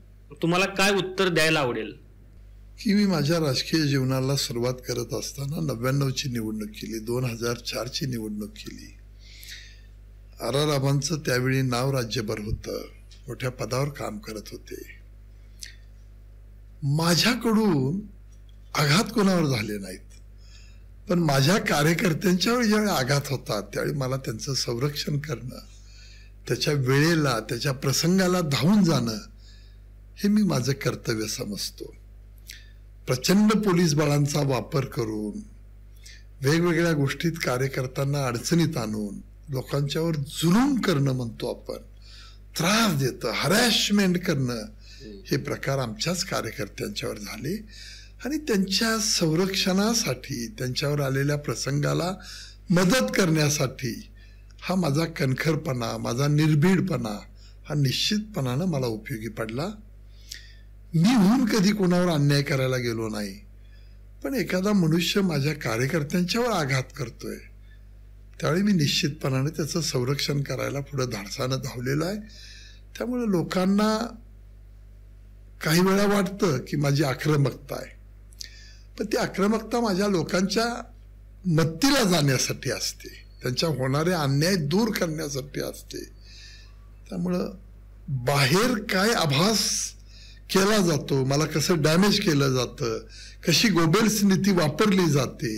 तुम्हाला काय उत्तर द्यायला आवडेल? की मी माझ्या राजकीय जीवनाला सुरुवात करत असताना 99ची निवडणूक केली, 2004ची निवडणूक केली. आरारामांचं त्यावेळी नाव राज्यभर होतं, मोठ्या पदावर काम करत होते. माझ्याकडून आघात कोणावर झाले नाहीत, पण माझ्या कार्यकर्त्यांच्यावर ज्यावेळी आघात होतात त्यावेळी मला त्यांचं संरक्षण करणं, त्याच्या वेळेला, त्याच्या प्रसंगाला धावून जाणं हे मी माझं कर्तव्य समजतो. प्रचंड पोलीस बळांचा वापर करून वेगवेगळ्या गोष्टीत कार्यकर्त्यांना अडचणीत आणून लोकांच्यावर जुलूम करणं म्हणतो आपण, त्रास देतं, हरॅशमेंट करणं, हे प्रकार आमच्याच कार्यकर्त्यांच्यावर झाले. आणि त्यांच्या संरक्षणासाठी, त्यांच्यावर आलेल्या प्रसंगाला मदत करण्यासाठी हा माझा कणखरपणा, माझा निर्भीडपणा हा निश्चितपणानं मला उपयोगी पडला. मी होऊन कधी कोणावर अन्याय करायला गेलो नाही, पण एखादा मनुष्य माझ्या कार्यकर्त्यांच्यावर आघात करतोय त्यावेळी मी निश्चितपणाने त्याचं संरक्षण करायला पुढे धाडसानं धावलेलं आहे. त्यामुळे लोकांना काही वेळा वाटतं की माझी आक्रमकता आहे, पण ती आक्रमकता माझ्या लोकांच्या मत्तीला जाण्यासाठी असते, त्यांच्या होणारे अन्याय दूर करण्यासाठी असते. त्यामुळं बाहेर काय आभास केला जातो, मला कसं डॅमेज केलं जातं, कशी गोबेल्स नीती वापरली जाते,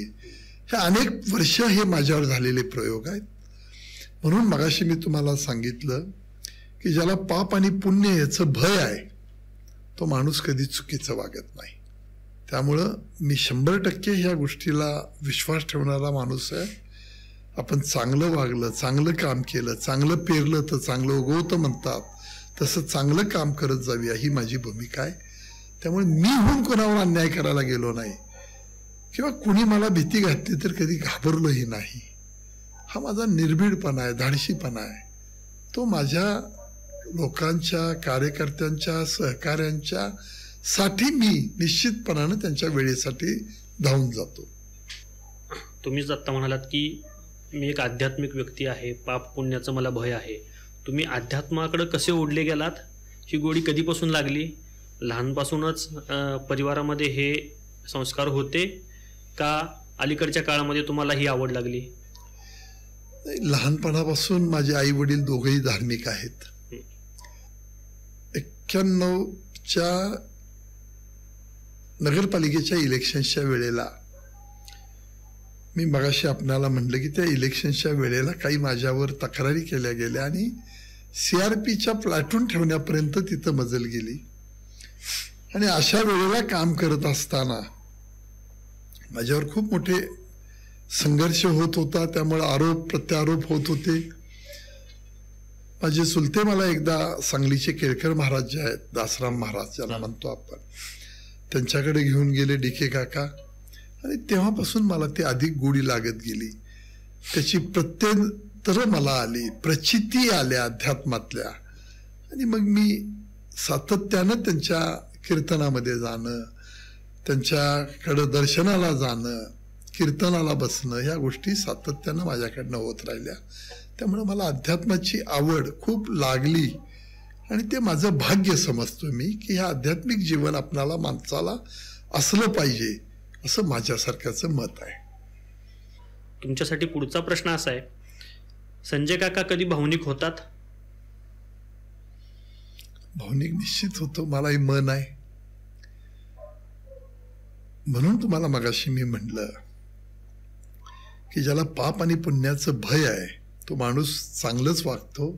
हे अनेक वर्ष हे माझ्यावर झालेले प्रयोग आहेत. म्हणून मगाशी मी तुम्हाला सांगितलं की ज्याला पाप आणि पुण्य याचं भय आहे तो माणूस कधी चुकीचं वागत नाही. त्यामुळं मी 100% ह्या गोष्टीला विश्वास ठेवणारा माणूस आहे. आपण चांगलं वागलं, चांगलं काम केलं, चांगलं पेरलं तर चांगलं उगवतं म्हणतात, तसं चांगलं काम करत जाऊया ही माझी भूमिका आहे. त्यामुळे मी होऊन कोणावर अन्याय करायला गेलो नाही किंवा कुणी मला भीती घातली तर कधी घाबरलोही नाही. हा माझा निर्भीडपणा आहे, धाडशीपणा आहे. तो माझ्या लोकांच्या, कार्यकर्त्यांच्या, सहकाऱ्यांच्या साठी मी निश्चितपणानं त्यांच्या वेळेसाठी धावून जातो. तुम्हीच आत्ता म्हणालात की मी एक आध्यात्मिक व्यक्ती आहे, पाप पुण्याचं मला भय आहे. तुम्ही अध्यात्माकडे कसे ओढले गेलात? ही गोडी कधीपासून लागली? लहानपासूनच परिवारामध्ये हे संस्कार होते का अलीकडच्या काळामध्ये तुम्हाला ही आवड लागली? लहानपणापासून माझे आई वडील दोघेही धार्मिक आहेत. 91च्या नगरपालिकेच्या इलेक्शनच्या वेळेला मी मगाशी आपल्याला म्हणलं की त्या इलेक्शनच्या वेळेला काही माझ्यावर तक्रारी केल्या गेल्या आणि CRPच्या प्लाटून ठेवण्यापर्यंत तिथं मजल गेली. आणि अशा वेळेला काम करत असताना माझ्यावर खूप मोठे संघर्ष होत होता. त्यामुळे आरोप प्रत्यारोप होत होते. माझे चुलते मला एकदा सांगलीचे केळकर महाराज जे आहेत, दासराम महाराज ज्यांना म्हणतो आपण, त्यांच्याकडे घेऊन गेले DK काका. आणि तेव्हापासून मला ते अधिक गोडी लागत गेली. त्याची प्रत्यंतर मला आली, प्रचिती आल्या अध्यात्मातल्या. आणि मग मी सातत्यानं त्यांच्या कीर्तनामध्ये जाणं, त्यांच्याकडं दर्शनाला जाणं, कीर्तनाला बसणं, ह्या गोष्टी सातत्यानं माझ्याकडनं होत राहिल्या. त्यामुळे मला अध्यात्माची आवड खूप लागली आणि ते माझं भाग्य समजतो मी की ह्या आध्यात्मिक जीवन आपणाला माणसाला असलं पाहिजे असं माझ्यासारख्याचं मत आहे. तुमच्यासाठी पुढचा प्रश्न असा आहे, संजय काका कधी भावनिक होतात? भावनिक निश्चित होतो, मलाही मन आहे. म्हणून तुम्हाला मगाशी मी म्हणलं की ज्याला पाप आणि पुण्याचं भय आहे तो माणूस चांगलंच वागतो.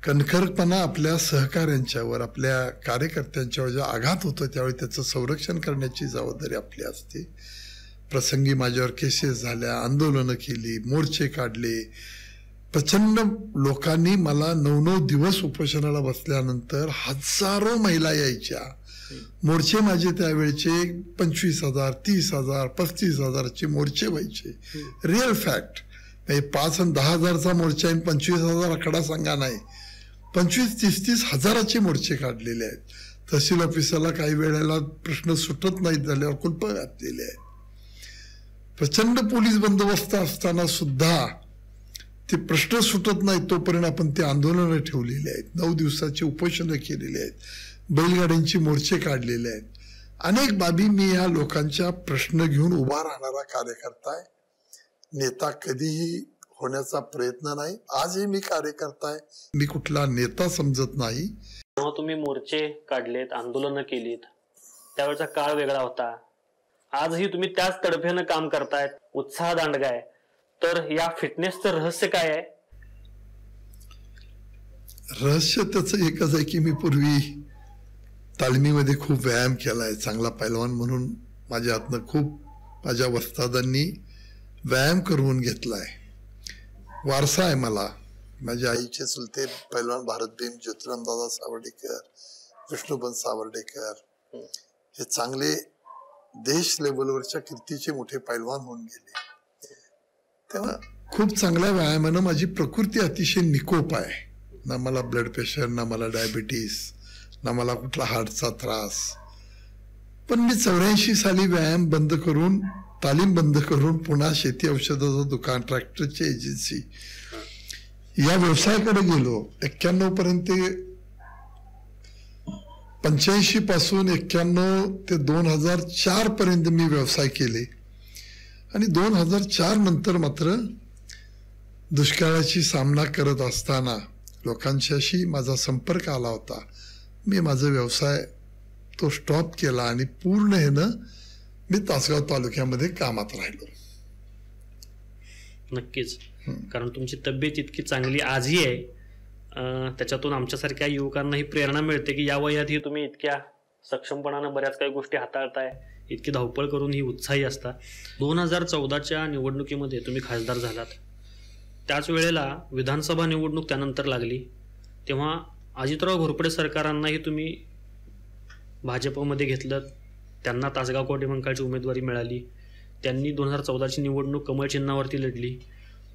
कणखरपणा आपल्या सहकाऱ्यांच्यावर, आपल्या कार्यकर्त्यांच्यावर जेव्हा आघात होतो त्यावेळी त्याचं संरक्षण करण्याची जबाबदारी आपली असते. प्रसंगी माझ्यावर केसेस झाल्या, आंदोलनं केली, मोर्चे काढले, प्रचंड लोकांनी मला 9-9 दिवस उपोषणाला बसल्यानंतर हजारो महिला यायच्या. मोर्चे माझे त्यावेळचे 25,000, 30,000, 35,000चे मोर्चे व्हायचे. Real fact. 5 आणि 10,000चा मोर्चा आणि 25,000 आकडा सांगा नाही, 25-30 हजाराचे मोर्चे काढलेले आहेत. तहसील ऑफिसाला काही वेळेला प्रश्न सुटत नाहीत झाल्यावर कुलप घातलेले आहेत. प्रचंड पोलीस बंदोबस्त असताना सुद्धा ते प्रश्न सुटत नाहीत तोपर्यंत आपण ते आंदोलनं ठेवलेली आहेत, 9 दिवसाची उपोषणं केलेली आहेत, बैलगाड्यांची मोर्चे काढलेले आहेत. अनेक बाबी मी या लोकांच्या प्रश्न घेऊन उभा राहणारा कार्यकर्ता आहे. नेता कधीही होण्याचा प्रयत्न नाही. आजही मी कार्यकर्ता आहे, मी कुठला नेता समजत नाही. जेव्हा तुम्ही मोर्चे काढलेत, आंदोलनं केलीत, त्यावेळेचा काळ वेगळा होता. आजही तुम्ही त्याच तडफेनं काम करतायत, उत्साह दांडगाय. तर या फिटनेसचं रहस्य काय आहे? रहस्य त्याचं एकच आहे की मी पूर्वी तालमीमध्ये खूप व्यायाम केलाय. चांगला पैलवान म्हणून माझ्या हातनं खूप माझ्या वस्तादांनी व्यायाम करून घेतलाय. वारसा आहे मला. माझ्या आईचे चुलते पैलवान भारत भीम, ज्योतिरामदादा सावर्डेकर, विष्णुबन सावर्डेकर हे चांगले देश लेवलवरच्या कीर्तीचे मोठे पैलवान होऊन गेले. तेव्हा खूप चांगल्या व्यायामानं माझी प्रकृती अतिशय निकोप आहे. ना मला ब्लड प्रेशर, ना मला डायबिटीस, ना मला कुठला हार्टचा त्रास. पण मी 84 साली व्यायाम बंद करून, तालीम बंद करून पुन्हा शेती औषधाचं दुकान, ट्रॅक्टरची एजन्सी या व्यवसायाकडे गेलो. 91 पर्यंत, 85 पासून 91 ते 2004 पर्यंत मी व्यवसाय केले. आणि 2004 नंतर मात्र दुष्काळाची सामना करत असताना लोकांच्याशी माझा संपर्क आला होता. मी माझा व्यवसाय तो स्टॉप केला आणि पूर्ण ह्यानं मी तासगाव तालुक्यामध्ये कामात राहिलो. नक्कीच, कारण तुमची तब्येत इतकी चांगली आजही आहे, त्याच्यातून आमच्यासारख्या युवकांनाही प्रेरणा मिळते की या वयातही तुम्ही इतक्या सक्षमपणानं बऱ्याच काही गोष्टी हाताळताय, इतकी धावपळ करून ही उत्साही असता. 2014च्या निवडणुकीमध्ये तुम्ही खासदार झालात. त्याच वेळेला विधानसभा निवडणूक त्यानंतर लागली. तेव्हा अजितराव घोरपडे सरकारांनाही तुम्ही भाजपमध्ये घेतलं. त्यांना तासगाव कवठेमंकाळची उमेदवारी मिळाली. त्यांनी 2014ची निवडणूक कमळ चिन्हावरती लढली.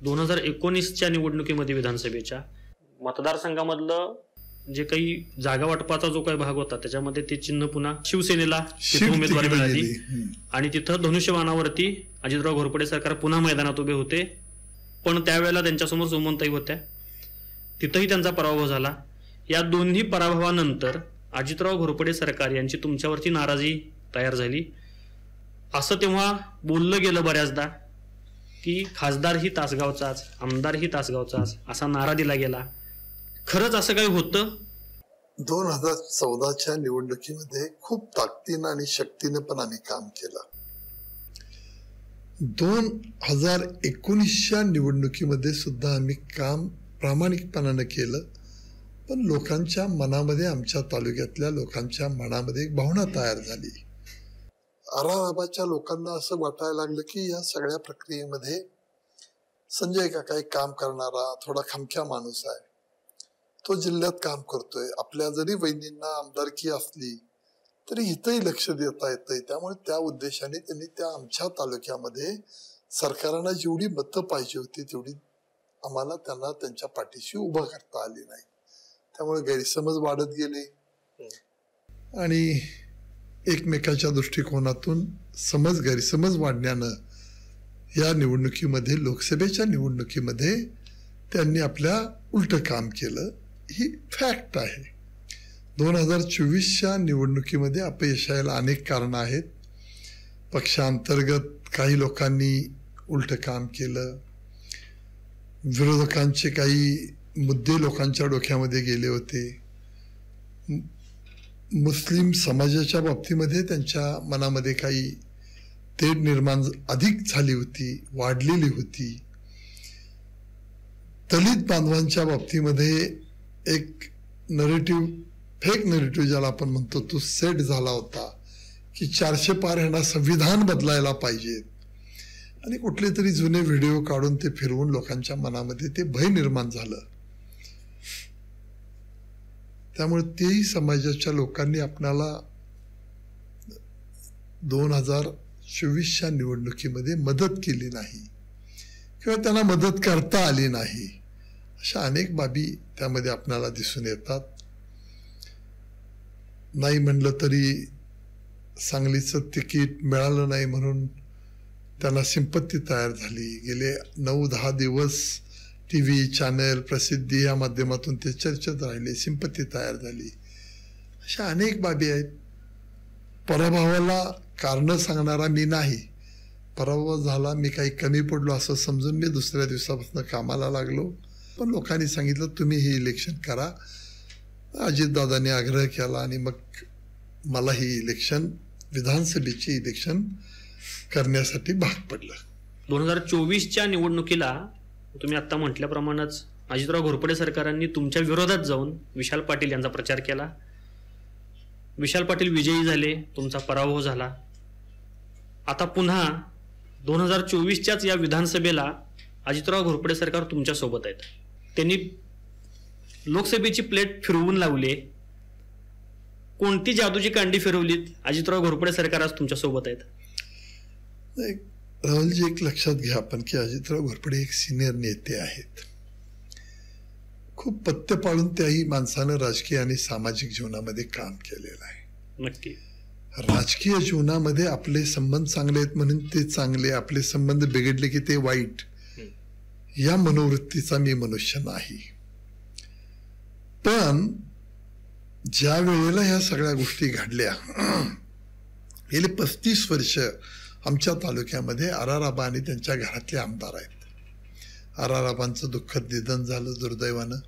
2019च्या निवडणुकीमध्ये विधानसभेच्या मतदारसंघामधलं जे काही जागा वाटपाचा जो काही भाग होता त्याच्यामध्ये ते चिन्ह पुन्हा शिवसेनेला उमेदवारी मिळाली आणि तिथं धनुष्यबाणावरती अजितराव घोरपडे सरकार पुन्हा मैदानात उभे होते. पण त्यावेळेला त्यांच्यासमोर सुमनताई होत्या, तिथंही त्यांचा पराभव झाला. या दोन्ही पराभवानंतर अजितराव घोरपडे सरकार यांची तुमच्यावरती नाराजी तयार झाली. असं तेव्हा बोललं गेलं बऱ्याचदा की खासदार ही तासगावचाच, आमदार ही तासगावचाच, असा नारा दिला गेला. खरंच असं काही होतं? 2014च्या निवडणुकीमध्ये खूप ताकदीनं आणि शक्तीनं पण आम्ही काम केलं. 2019च्या निवडणुकीमध्ये सुद्धा आम्ही काम प्रामाणिकपणानं केलं. पण लोकांच्या मनामध्ये, आमच्या तालुक्यातल्या लोकांच्या मनामध्ये एक भावना तयार झाली. आराराबाच्या लोकांना असं वाटायला लागलं की या सगळ्या प्रक्रियेमध्ये संजय काका एक काम करणारा, थोडा खमक्या माणूस आहे, तो जिल्ह्यात काम करतोय. आपल्या जरी वहिनींना आमदारकी असली तरी इथंही लक्ष देता येतंय. त्यामुळे त्या उद्देशाने त्यांनी त्या आमच्या तालुक्यामध्ये सरकारांना जेवढी मतं पाहिजे होती तेवढी आम्हाला त्यांना त्यांच्या पाठीशी उभं करता आली नाही. त्यामुळे गैरसमज वाढत गेले आणि एकमेकाच्या दृष्टिकोनातून गैरसमज वाढण्यानं या निवडणुकीमध्ये, लोकसभेच्या निवडणुकीमध्ये त्यांनी आपल्या उलटं काम केलं, ही फॅक्ट आहे. 2024च्या निवडणुकीमध्ये अपयश यायला अनेक कारणं आहेत. पक्षांतर्गत काही लोकांनी उलटं काम केलं, विरोधकांचे काही मुद्दे लोकांच्या डोक्यामध्ये गेले होते, मुस्लिम समाजाच्या बाबतीमध्ये त्यांच्या मनामध्ये काही तेढ निर्माण अधिक झाली होती, वाढलेली होती. दलित बांधवांच्या बाबतीमध्ये एक नरेटिव्ह, फेक नरेटिव्ह ज्याला आपण म्हणतो, तो सेट झाला होता की 400 पार ह्यांना संविधान बदलायला पाहिजे, आणि कुठले तरी जुने व्हिडिओ काढून ते फिरवून लोकांच्या मनामध्ये ते भय निर्माण झालं. त्यामुळे तेही समाजाच्या लोकांनी आपणाला 2024च्या निवडणुकीमध्ये मदत केली नाही किंवा त्यांना मदत करता आली नाही. अशा अनेक बाबी त्यामध्ये आपल्याला दिसून येतात. नाही म्हणलं तरी सांगलीचं तिकीट मिळालं नाही म्हणून त्यांना सिंपत्ती तयार झाली. गेले 9-10 दिवस TV चॅनल, प्रसिद्धी या माध्यमातून ते चर्चेत राहिले, सिंपत्ती तयार झाली. अशा अनेक बाबी आहेत. पराभवाला कारण सांगणारा मी नाही. पराभव झाला, मी काही कमी पडलो असं समजून मी दुसऱ्या दिवसापासून कामाला लागलो. पण लोकांनी सांगितलं तुम्ही हे इलेक्शन करा. अजितदादांनी आग्रह केला आणि मग मला ही इलेक्शन, विधानसभेची इलेक्शन करण्यासाठी भाग पडलं. 2024च्या निवडणुकीला तुम्ही आता म्हटल्याप्रमाणेच अजितराव घोरपडे सरकारांनी तुमच्या विरोधात जाऊन विशाल पाटील यांचा प्रचार केला. विशाल पाटील विजयी झाले, तुमचा पराभव झाला. आता पुन्हा 2024च्याच या विधानसभेला अजितराव घोरपडे सरकार तुमच्या सोबत आहेत. त्यांनी लोकसभेची प्लेट फिरवून लावली. कोणती जादूची कांडी फिरवलीत? अजितराव घोरपडे सरकार आज तुमच्या सोबत आहेत. राहुलजी, एक लक्षात घ्या आपण की अजितराव घोरपडे एक सिनियर नेते आहेत. खूप पथ्य पाळून त्याही माणसानं राजकीय आणि सामाजिक जीवनामध्ये काम केलेलं आहे. नक्की. राजकीय जीवनामध्ये आपले संबंध चांगले आहेत म्हणून ते चांगले, आपले संबंध बिघडले की ते वाईट, या मनोवृत्तीचा मी मनुष्य नाही. पण ज्या वेळेला ह्या सगळ्या गोष्टी घडल्या, गेले 35 वर्ष आमच्या तालुक्यामध्ये आराराबा आणि त्यांच्या घरातले आमदार आहेत. आराराबांचं दुःखद निधन झालं दुर्दैवानं.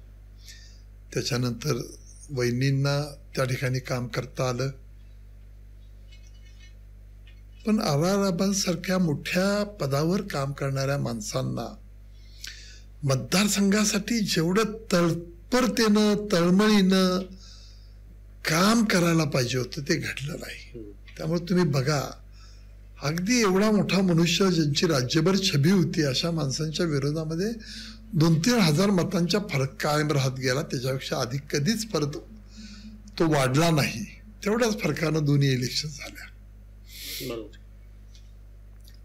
त्याच्यानंतर वहिनींना त्या ठिकाणी काम करता आलं. पण आराराबांसारख्या मोठ्या पदावर काम करणाऱ्या माणसांना मतदारसंघासाठी जेवढं तत्परतेनं, तळमळीनं काम करायला पाहिजे होतं ते घडलं नाही. त्यामुळे तुम्ही बघा, अगदी एवढा मोठा मनुष्य ज्यांची राज्यभर छबी होती, अशा माणसांच्या विरोधामध्ये 2-3 हजार मतांच्या फरक कायम राहत गेला. त्याच्यापेक्षा अधिक कधीच फरक तो वाढला नाही. तेवढ्याच फरकानं दोन्ही इलेक्शन झाल्या.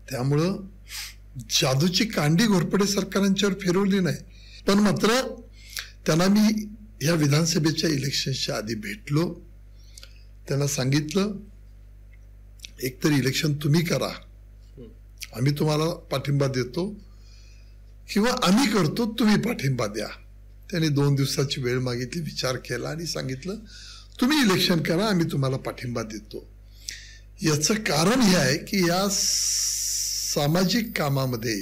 त्यामुळं जादूची कांडी घोरपडे सरकारांच्यावर फिरवली नाही. पण मात्र त्यांना मी या विधानसभेच्या इलेक्शनच्या आधी भेटलो. त्यांना सांगितलं, एकतर इलेक्शन तुम्ही करा, आम्ही तुम्हाला पाठिंबा देतो, किंवा आम्ही करतो, तुम्ही पाठिंबा द्या. त्यांनी 2 दिवसाची वेळ मागितली, विचार केला आणि सांगितलं तुम्ही इलेक्शन करा, आम्ही तुम्हाला पाठिंबा देतो. याचं कारण हे आहे की या सामाजिक कामामध्ये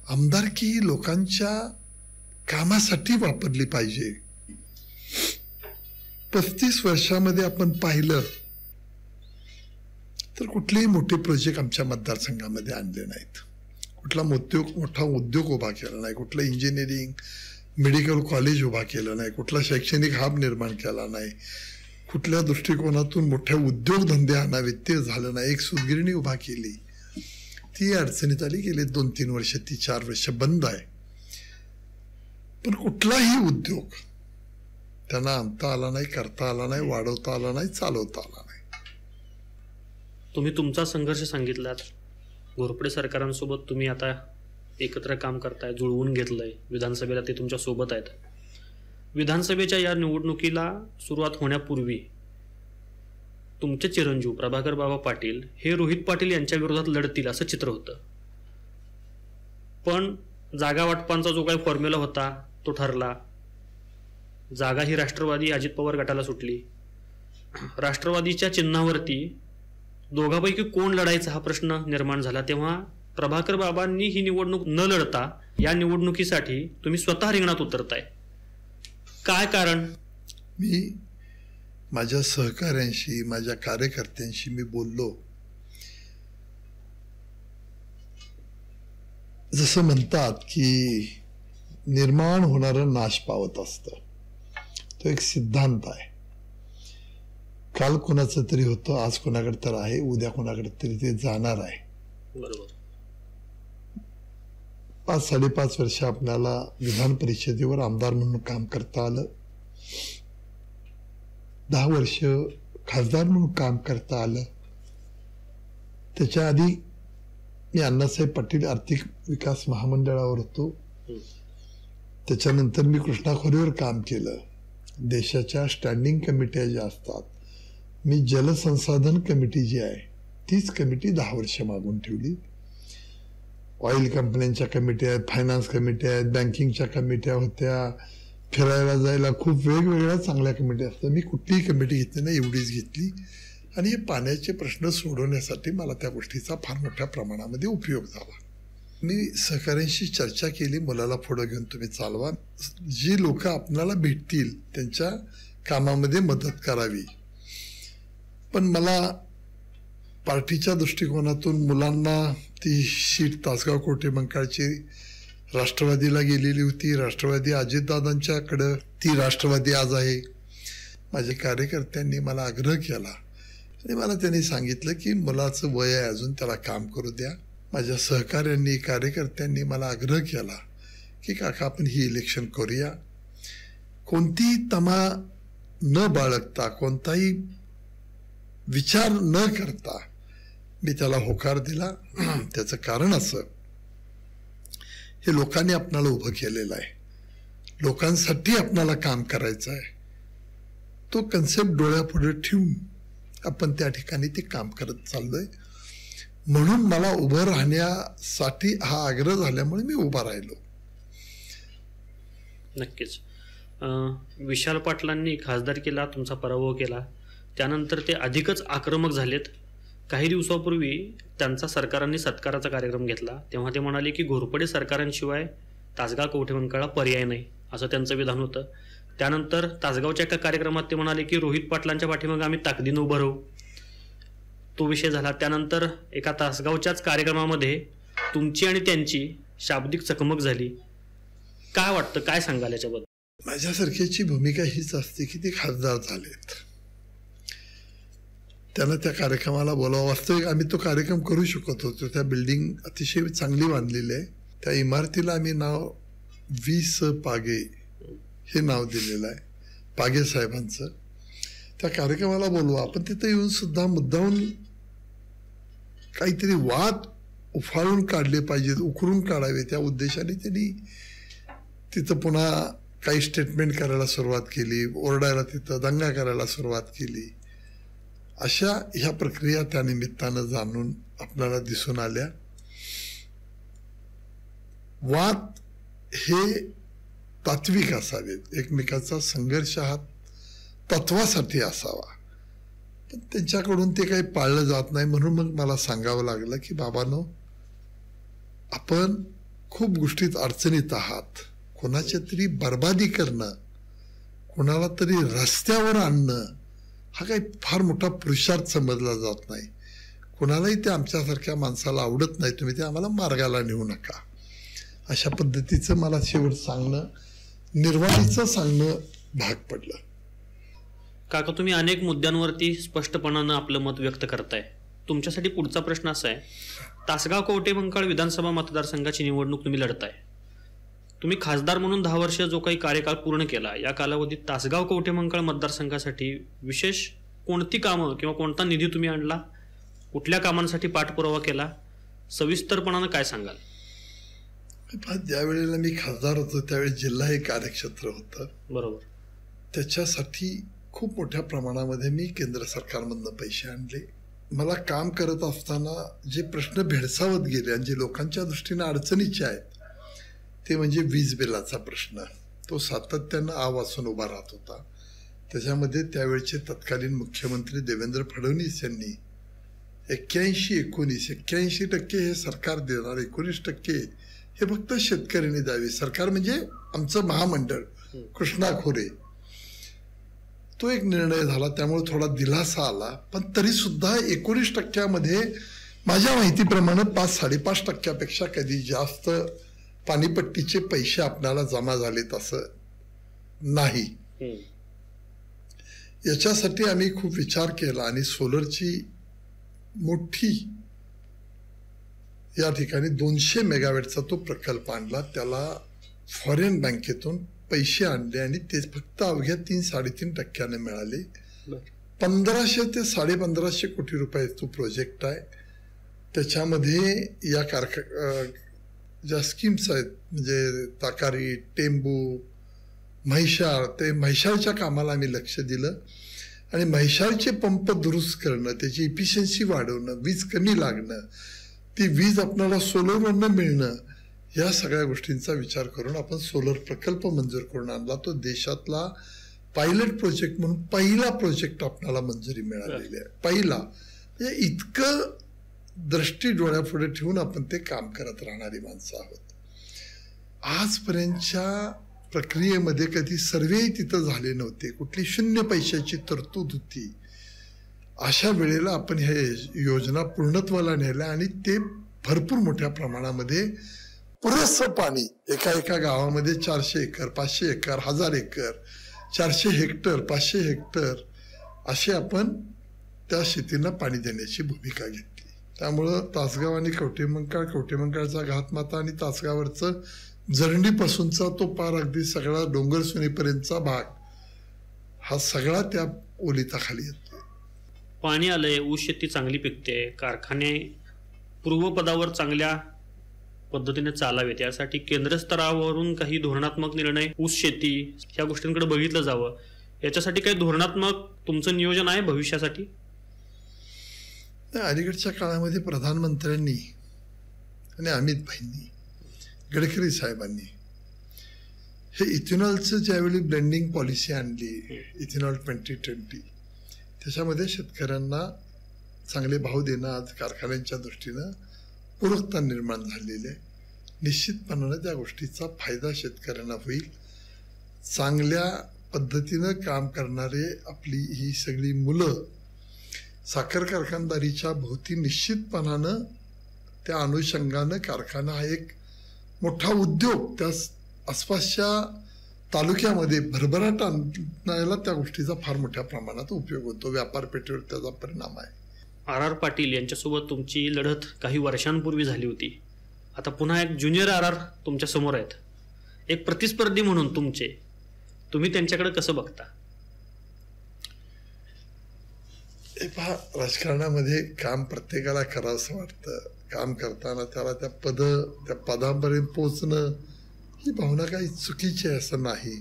आमदारकी लोकांच्या कामासाठी वापरली पाहिजे. 35 वर्षामध्ये आपण पाहिलं तर कुठलेही मोठे प्रोजेक्ट आमच्या मतदारसंघामध्ये आणले नाहीत. कुठला मोठा उद्योग उभा केला नाही, कुठलं इंजिनिअरिंग मेडिकल कॉलेज उभा केलं नाही, कुठला शैक्षणिक हब निर्माण केला नाही, कुठल्या दृष्टिकोनातून मोठ्या उद्योगधंदे आणावेत ते झालं नाही. एक सूतगिरणी उभा केली, ती अडचणीत आली. गेले 2-3 वर्ष, ती 4 वर्ष बंद आहे. पण कुठलाही उद्योग त्यांना आणता आला नाही, करता आला नाही, वाढवता आला नाही, चालवता आला नाही. तुम्ही तुमचा संघर्ष सांगितलात. घोरपडे सरकारांसोबत तुम्ही आता एकत्र काम करताय, जुळवून घेतलंय. विधानसभेला ते तुमच्या सोबत आहेत. विधानसभेच्या या निवडणुकीला सुरुवात होण्यापूर्वी तुमचे चिरंजीव प्रभाकर बाबा पाटील हे रोहित पाटील यांच्या विरोधात लढतील असं चित्र होतं. पण जागा वाटपांचा जो काही फॉर्म्युला होता तो ठरला. जागा ही राष्ट्रवादी अजित पवार गटाला सुटली. राष्ट्रवादीच्या चिन्हावरती दोघांपैकी कोण लढायचा हा प्रश्न निर्माण झाला. तेव्हा प्रभाकर बाबांनी ही निवडणूक न लढता या निवडणुकीसाठी तुम्ही स्वतः रिंगणात उतरताय. काय कारण? मी माझ्या सहकाऱ्यांशी, माझ्या कार्यकर्त्यांशी मी बोललो. जसं म्हणतात की निर्माण होणारं नाश पावत असतं, तो एक सिद्धांत आहे. काल कोणाचं तरी होतं, आज कोणाकडे तर आहे, उद्या कोणाकडे तरी ते जाणार आहे. बरोबर. 5-5.5 वर्ष आपल्याला विधान परिषदेवर आमदार म्हणून काम करता आलं. 10 वर्ष खासदार म्हणून काम करता आलं. त्याच्या आधी मी अण्णासाहेब पाटील आर्थिक विकास महामंडळावर होतो. त्याच्यानंतर मी कृष्णा खोरेवर काम केलं. देशाच्या स्टँडिंग कमिट्या ज्या असतात, मी जलसंसाधन कमिटी जी आहे तीच कमिटी 10 वर्ष मागून ठेवली. ऑइल कंपन्यांच्या कमिट्या आहेत, फायनान्स कमिट्या आहेत, बँकिंगच्या कमिट्या होत्या, फिरायला जायला खूप वेगवेगळ्या चांगल्या कमिट्या असतात. मी कुठलीही कमिटी घेतली नाही, एवढीच घेतली. आणि हे पाण्याचे प्रश्न सोडवण्यासाठी मला त्या गोष्टीचा फार मोठ्या प्रमाणामध्ये उपयोग झाला. मी सहकाऱ्यांशी चर्चा केली, मुलाला पुढं घेऊन तुम्ही चालवा, जी लोक आपल्याला भेटतील त्यांच्या कामामध्ये मदत करावी. पण मला पार्टीच्या दृष्टिकोनातून मुलांना ती सीट तासगाव कोटेमंकाळची राष्ट्रवादीला गेलेली होती. राष्ट्रवादी अजितदादांच्याकडं, ती राष्ट्रवादी आज आहे. माझ्या कार्यकर्त्यांनी मला आग्रह केला आणि मला त्यांनी सांगितलं की मुलाचं वय आहे अजून, त्याला काम करू द्या. माझ्या सहकाऱ्यांनी, कार्यकर्त्यांनी मला आग्रह केला की काका आपण ही इलेक्शन करूया. कोणतीही तमा न बाळगता, कोणताही विचार न करता मी त्याला होकार दिला. त्याचं कारण असं, हे लोकांनी आपणाला उभं केलेलं आहे, लोकांसाठी आपणाला काम करायचं आहे. तो कन्सेप्ट डोळ्यापुढे ठेवून आपण त्या ठिकाणी ते काम करत चाललोय. म्हणून मला उभं राहण्यासाठी हा आग्रह झाल्यामुळे मी उभा राहिलो. नक्कीच. विशाल पाटलांनी खासदारकीला तुमचा पराभव केला, त्यानंतर ते अधिकच आक्रमक झालेत. काही दिवसापूर्वी त्यांचा सरकारांनी सत्काराचा कार्यक्रम घेतला, तेव्हा ते म्हणाले की घोरपडे सरकारांशिवाय तासगाव कवठेमंकाळला पर्याय नाही, असं त्यांचं विधान होतं. त्यानंतर तासगावच्या एका कार्यक्रमात ते म्हणाले की रोहित पाटलांच्या पाठीमागे आम्ही ताकदीनं उभं राहू. तो विषय झाला. त्यानंतर एका तासगावच्याच कार्यक्रमामध्ये तुमची आणि त्यांची शाब्दिक चकमक झाली. काय वाटतं, काय सांगाल याच्याबद्दल? माझ्यासारख्याची भूमिका हीच असते की ते खासदार झालेत, त्यांना त्या कार्यक्रमाला बोलावं. वास्तविक आम्ही तो कार्यक्रम करू शकत होतो. त्या बिल्डिंग अतिशय चांगली बांधलेली आहे. त्या इमारतीला आम्ही नाव वी.स. पागे हे नाव दिलेलं आहे, पागे साहेबांचं. त्या कार्यक्रमाला बोलवा, आपण तिथं येऊन सुद्धा मुद्दाहून काहीतरी वाद उफाळून काढले पाहिजेत, उकरून काढावे, त्या उद्देशाने त्यांनी तिथं पुन्हा काही स्टेटमेंट करायला सुरुवात केली, ओरडायला, तिथं दंगा करायला सुरुवात केली. अशा ह्या प्रक्रिया त्या निमित्तानं जाणून आपल्याला दिसून आल्या. वाद हे तात्विक असावेत, एकमेकाचा संघर्ष हा तत्वासाठी असावा, पण त्यांच्याकडून ते काही पाळलं जात नाही. म्हणून मग मला सांगावं लागलं की बाबांनो, आपण खूप गोष्टीत अडचणीत आहात. कोणाच्या तरी बर्बादी करणं, कोणाला तरी रस्त्यावर आणणं हा काही फार मोठा पुरुषार्थ समजला जात नाही. कोणालाही ते आमच्यासारख्या माणसाला आवडत नाही. तुम्ही ते आम्हाला मार्गाला नेऊ नका. अशा पद्धतीचं मला शेवट सांगणं, निर्वाणीचं सांगणं भाग पडलं. काका, तुम्ही अनेक मुद्द्यांवरती स्पष्टपणानं आपलं मत व्यक्त करताय. तुमच्यासाठी पुढचा प्रश्न असा आहे, तासगाव कवठेमंकाळ विधानसभा मतदारसंघाची निवडणूक तुम्ही लढताय. तुम्ही खासदार म्हणून 10 वर्ष जो काही कार्यकाळ पूर्ण केला, या कालावधीत तासगाव कवठेमंकाळ मतदारसंघासाठी विशेष कोणती कामं किंवा कोणता निधी तुम्ही आणला, कुठल्या कामांसाठी पाठपुरावा केला, सविस्तरपणानं काय सांगाल? ज्या वेळेला मी खासदार होतो त्यावेळी जिल्हा हे कार्यक्षेत्र होतं. बरोबर. त्याच्यासाठी खूप मोठ्या प्रमाणामध्ये मी केंद्र सरकारमधनं पैसे आणले. मला काम करत असताना जे प्रश्न भेडसावत गेले आणि जे लोकांच्या दृष्टीने अडचणीचे आहेत ते म्हणजे वीज बिलाचा प्रश्न. तो सातत्यानं आवाजून उभा राहत होता. त्याच्यामध्ये त्यावेळचे तत्कालीन मुख्यमंत्री देवेंद्र फडणवीस यांनी 81% हे सरकार देणार, 19% हे फक्त शेतकऱ्यांनी द्यावे. सरकार म्हणजे आमचं महामंडळ कृष्णा खोरे. तो एक निर्णय झाला, त्यामुळे थोडा दिलासा आला. पण तरी सुद्धा 19% माझ्या माहितीप्रमाणे 5-5.5% कधी जास्त पाणीपट्टीचे पैसे आपल्याला जमा झालेत असं नाही. याच्यासाठी आम्ही खूप विचार केला आणि सोलरची मोठी या ठिकाणी 200 मेगावॅटचा तो प्रकल्प आणला. त्याला फॉरेन बँकेतून पैसे आणले आणि ते फक्त अवघ्या 3-3.5% मिळाले. 1500 ते 1550 कोटी रुपये तो प्रोजेक्ट आहे. त्याच्यामध्ये या ज्या स्कीम्स आहेत म्हणजे ताकारी, टेंबू, म्हैसाळ, ते म्हैसाळच्या कामाला आम्ही लक्ष दिलं आणि म्हैसाळचे पंप दुरुस्त करणं, त्याची इफिशियन्सी वाढवणं, वीज कमी लागणं, ती वीज आपल्याला सोलरवरनं मिळणं, या सगळ्या गोष्टींचा विचार करून आपण सोलर प्रकल्प मंजूर करून आणला. तो देशातला पायलट प्रोजेक्ट म्हणून पहिला प्रोजेक्ट आपल्याला मंजुरी मिळालेली आहे. पहिला म्हणजे इतकं दृष्टी डोळ्यापुढे ठेवून आपण ते काम करत राहणारी माणसं आहोत. आजपर्यंतच्या प्रक्रियेमध्ये कधी सर्वेही तिथं झाले नव्हते, कुठली 0 पैशाची तरतूद होती. अशा वेळेला आपण हे योजना पूर्णत्वाला नेल्या आणि ते भरपूर मोठ्या प्रमाणामध्ये पुरेसं पाणी एका गावामध्ये 400 acre, 500 acre, 1000 acre, 400 hectare, 500 hectare असे आपण त्या शेतींना पाणी देण्याची भूमिका घेतली. त्यामुळं तासगाव आणि कवटेमंकाळचा घातमाता आणि तासगावरचं जरंडीपासूनचा तो पार अगदी सगळा डोंगर सुनीपर्यंतचा भाग हा सगळा त्या ओलिताखाली येतो. पाणी आलंय, ऊस शेती चांगली पिकते, कारखाने पूर्वपदावर चांगल्या पद्धतीने चालावेत, यासाठी केंद्र स्तरावरून काही धोरणात्मक निर्णय, ऊस शेती ह्या गोष्टींकडे बघितलं जावं, याच्यासाठी काही धोरणात्मक तुमचं नियोजन आहे भविष्यासाठी? अलीकडच्या काळामध्ये प्रधानमंत्र्यांनी आणि अमित भाईंनी, गडकरी साहेबांनी हे इथेनॉलचं ज्यावेळी ब्लेंडिंग पॉलिसी आणली, इथेनॉल 2020, त्याच्यामध्ये शेतकऱ्यांना चांगले भाव देणं आज कारखान्यांच्या दृष्टीनं पूरकता निर्माण झालेली आहे. निश्चितपणानं त्या गोष्टीचा फायदा शेतकऱ्यांना होईल. चांगल्या पद्धतीनं काम करणारे आपली ही सगळी मुलं साखर कारखानदारीच्या भोवती निश्चितपणानं त्या अनुषंगानं कारखाना हा एक मोठा उद्योग, त्या आसपासच्या तालुक्यामध्ये भरभराट आणण्याला त्या गोष्टीचा फार मोठ्या प्रमाणात उपयोग होतो. व्यापारपेठेवर त्याचा परिणाम आहे. RR पाटील यांच्यासोबत तुमची लढत काही वर्षांपूर्वी झाली होती. आता पुन्हा एक ज्युनियर RR तुमच्या समोर आहेत. एक प्रतिस्पर्धी म्हणून तुम्ही त्यांच्याकडे कसं बघता? पहा, राजकारणामध्ये काम प्रत्येकाला करावंसं वाटतं. काम करताना त्याला त्या पदापर्यंत पोचणं ही भावना काही चुकीची आहे असं नाही.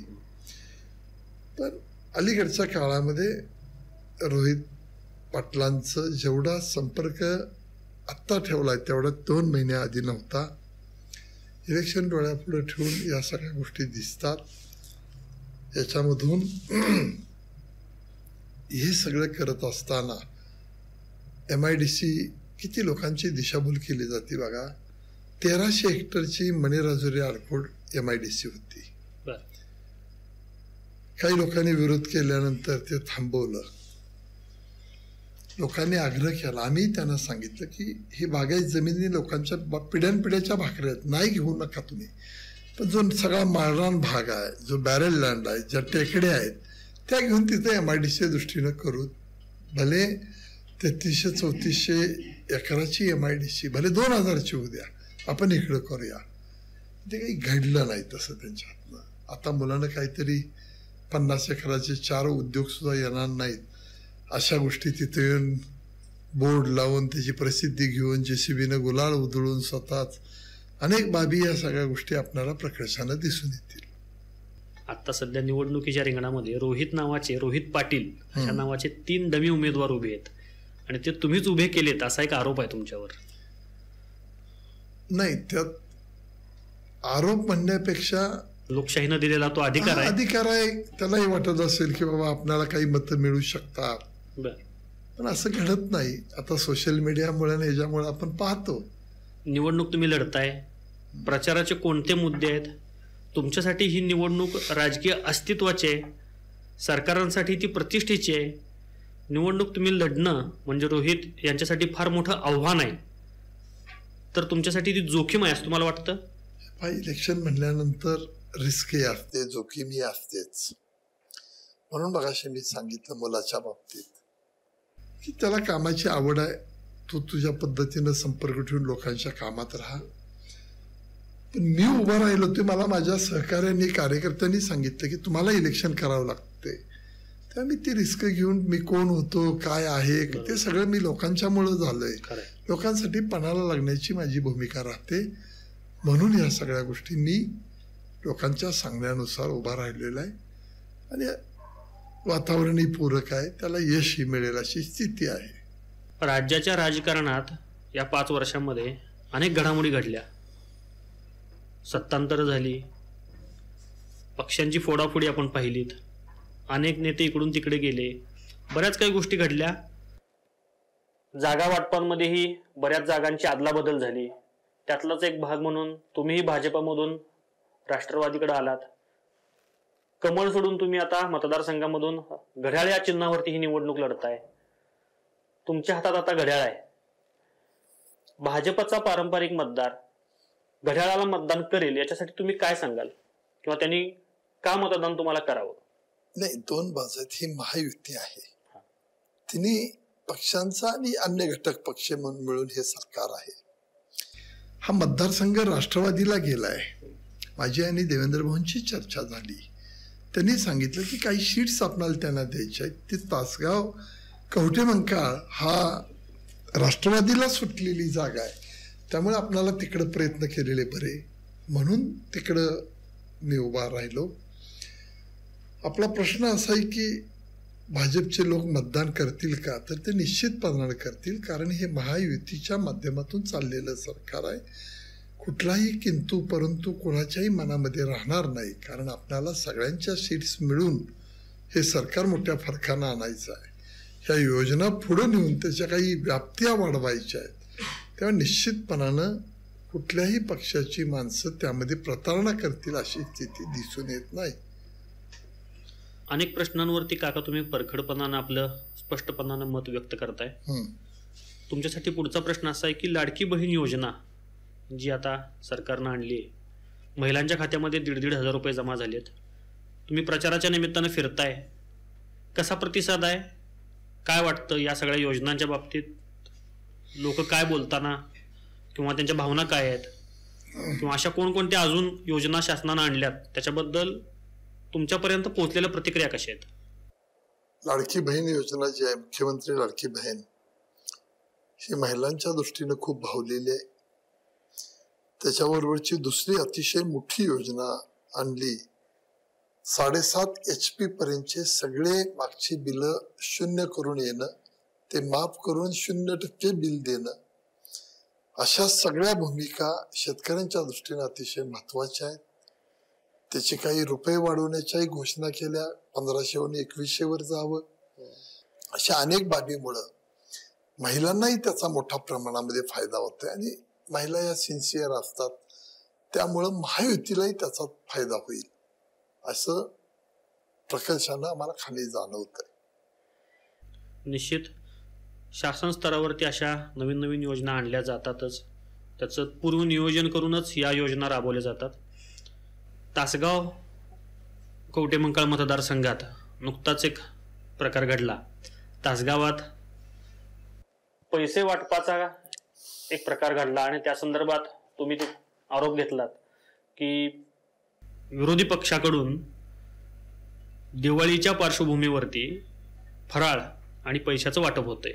पण अलीकडच्या काळामध्ये रोहित पाटलांचं जेवढा संपर्क आत्ता ठेवलाय तेवढा 2 महिन्याआधी नव्हता. इलेक्शन डोळ्यापुढे ठेवून या सगळ्या गोष्टी दिसतात. याच्यामधून हे सगळं करत असताना MIDC किती लोकांची दिशाभूल केली जाते बघा. 1300 हेक्टरची मणिराजुरी आरकोड MIDC होती. काही लोकांनी विरोध केल्यानंतर ते थांबवलं. लोकांनी आग्रह केला, आम्ही त्यांना सांगितलं की ही बागायत जमिनी लोकांच्या पिढ्यानपिढ्याच्या भाकऱ्या आहेत, नाही घेऊ नका तुम्ही. पण जो सगळा माळरान भाग आहे, जो बॅरल लँड आहे, ज्या टेकड्या आहेत, त्या घेऊन तिथे MIDC दृष्टीनं करू. भले 3300-3400 एकराची MIDC, भले 2000ची होऊ द्या, आपण इकडं करूया. ते काही घडलं नाही तसं त्यांच्या हातनं. आता मुलांना काहीतरी 50 एकराचे 4 उद्योग सुद्धा येणार नाहीत. अशा गोष्टी तिथे येऊन बोर्ड लावून त्याची प्रसिद्धी घेऊन JCBनं गुलाल उधळून स्वतःच अनेक बाबी या सगळ्या गोष्टी आपल्याला प्रकर्षानं दिसून येतील. आता सध्या निवडणुकीच्या रिंगणामध्ये रोहित पाटील अशा नावाचे 3 डमी उमेदवार उभे आहेत आणि ते तुम्हीच उभे केलेत असा एक आरोप आहे तुमच्यावर. नाही, त्यात आरोप म्हणण्यापेक्षा लोकशाहीनं दिलेला तो अधिकार आहे. त्यालाही वाटत असेल की बाबा आपल्याला काही मतं मिळू शकतात, पण असं घडत नाही. आता सोशल मीडियामुळे ह्याच्यामुळे आपण पाहतो. निवडणूक तुम्ही लढताय, प्रचाराचे कोणते मुद्दे आहेत तुमच्यासाठी? ही निवडणूक राजकीय अस्तित्वाची आहे, सरकारांसाठी ती प्रतिष्ठेची आहे. निवडणूक तुम्ही लढणं म्हणजे रोहित यांच्यासाठी फार मोठं आव्हान आहे, तर तुमच्यासाठी ती जोखीम आहे असं तुम्हाला वाटतं? इलेक्शन म्हणल्यानंतर रिस्कही असते, जोखीमही असतेच. म्हणून बघाशी मी सांगितलं मुलाच्या बाबतीत की त्याला कामाची आवड आहे, तू तुझ्या पद्धतीनं संपर्क ठेवून लोकांच्या कामात राहा. पण मी उभा राहिलो ते मला माझ्या सहकार्यांनी, कार्यकर्त्यांनी सांगितलं की तुम्हाला इलेक्शन करावं लागते. तेव्हा मी ती रिस्क घेऊन मी कोण होतो, काय आहे, ते सगळं मी लोकांच्यामुळं झालंय. लोकांसाठी पणाला लागण्याची माझी भूमिका राहते. म्हणून या सगळ्या गोष्टी मी लोकांच्या सांगण्यानुसार उभा राहिलेला आहे आणि वातावरणही पूरक आहे, त्याला यशही मिळेल अशी स्थिती आहे. राज्याच्या राजकारणात या 5 वर्षांमध्ये अनेक घडामोडी घडल्या. सत्तांतर झाली, पक्षांची फोडाफोडी आपण पाहिलीत, अनेक नेते इकडून तिकडे गेले, बऱ्याच काही गोष्टी घडल्या. जागा वाटपांमध्येही बऱ्याच जागांची अदलाबदल झाली. त्यातलाच एक भाग म्हणून तुम्हीही भाजपमधून राष्ट्रवादीकडे आलात. कमळ सोडून तुम्ही आता मतदारसंघामधून घड्याळ या चिन्हावरती ही निवडणूक लढताय. तुमच्या हातात आता घड्याळ आहे. भाजपचा पारंपरिक मतदार घड्याळाला मतदान करेल याच्यासाठी तुम्ही काय सांगाल, किंवा त्यांनी का मतदान तुम्हाला करावं? नाही, 2 बाजू आहेत. ही महायुती आहे, तिन्ही पक्षांचा आणि अन्य घटक पक्ष म्हणून मिळून हे सरकार आहे. हा मतदारसंघ राष्ट्रवादीला गेलाय. माझी आणि देवेंद्र भाऊंची चर्चा झाली. त्यांनी सांगितलं की काही सीट्स आपल्याला त्यांना द्यायच्या आहेत. ती तासगाव कवठेमंकाळ हा राष्ट्रवादीला सुटलेली जागा आहे, त्यामुळे आपल्याला तिकडं प्रयत्न केलेले बरे, म्हणून तिकडं मी उभा राहिलो. आपला प्रश्न असा आहे की भाजपचे लोक मतदान करतील का, तर ते निश्चितपणाने करतील, कारण हे महायुतीच्या माध्यमातून चाललेलं सरकार आहे. कुठलाही किंतु परंतु कोणाच्याही मनामध्ये राहणार नाही, कारण आपल्याला सगळ्यांच्या सीट्स मिळून हे सरकार मोठ्या फरकानं आणायचं आहे. ह्या योजना पुढे नेऊन त्याच्या काही व्याप्त्या वाढवायच्या आहेत. तेव्हा निश्चितपणानं कुठल्याही पक्षाची माणसं त्यामध्ये प्रतारणा करतील अशी स्थिती दिसून येत नाही. अनेक प्रश्नांवरती काका तुम्ही परखडपणानं आपलं स्पष्टपणानं मत व्यक्त करताय. तुमच्यासाठी पुढचा प्रश्न असा आहे की लाडकी बहीण योजना जी आता सरकारनं आणली आहे, महिलांच्या खात्यामध्ये 1,500 रुपये जमा झालेत. तुम्ही प्रचाराच्या निमित्तानं फिरताय, कसा प्रतिसाद आहे, काय वाटतं या सगळ्या योजनांच्या बाबतीत? लोक काय बोलताना किंवा त्यांच्या भावना काय आहेत, किंवा अशा कोणकोणत्या अजून योजना शासनानं आणल्यात त्याच्याबद्दल तुमच्यापर्यंत पोहोचलेल्या प्रतिक्रिया कशा आहेत? लाडकी बहीण योजना जी आहे, मुख्यमंत्री लाडकी बहीण, ही महिलांच्या दृष्टीनं खूप भावलेली आहे. त्याच्याबरोबरची दुसरी अतिशय मोठी योजना आणली, 7.5 HP पर्यंतचे सगळे मागची बिलं 0 करून येणं, ते माफ करून 0% बिल देणं. अशा सगळ्या भूमिका शेतकऱ्यांच्या दृष्टीने अतिशय महत्वाच्या आहेत. त्याची काही रुपये वाढवण्याच्याही घोषणा केल्या, 1500वरून 2100वर जावं. अशा अनेक बाबीमुळं महिलांनाही त्याचा मोठ्या प्रमाणामध्ये फायदा होतोय आणि महिला या सिन्सिअर असतात, त्यामुळं महायुतीलाही त्याचा फायदा होईल असं प्रकर्षानं आम्हाला खाली जाणवत आहे. निश्चित शासन स्तरावरती अशा नवीन नवीन योजना आणल्या जातातच, त्याचं पूर्व नियोजन करूनच या योजना राबवल्या जातात. तासगाव कवठेमंकाळ मतदारसंघात नुकताच एक प्रकार घडला. तासगावात पैसे वाटपाचा एक प्रकार घडला आणि त्या संदर्भात तुम्ही ते आरोप घेतलात की विरोधी पक्षाकडून दिवाळीच्या पार्श्वभूमीवरती फराळ आणि पैशाचं वाटप होतंय.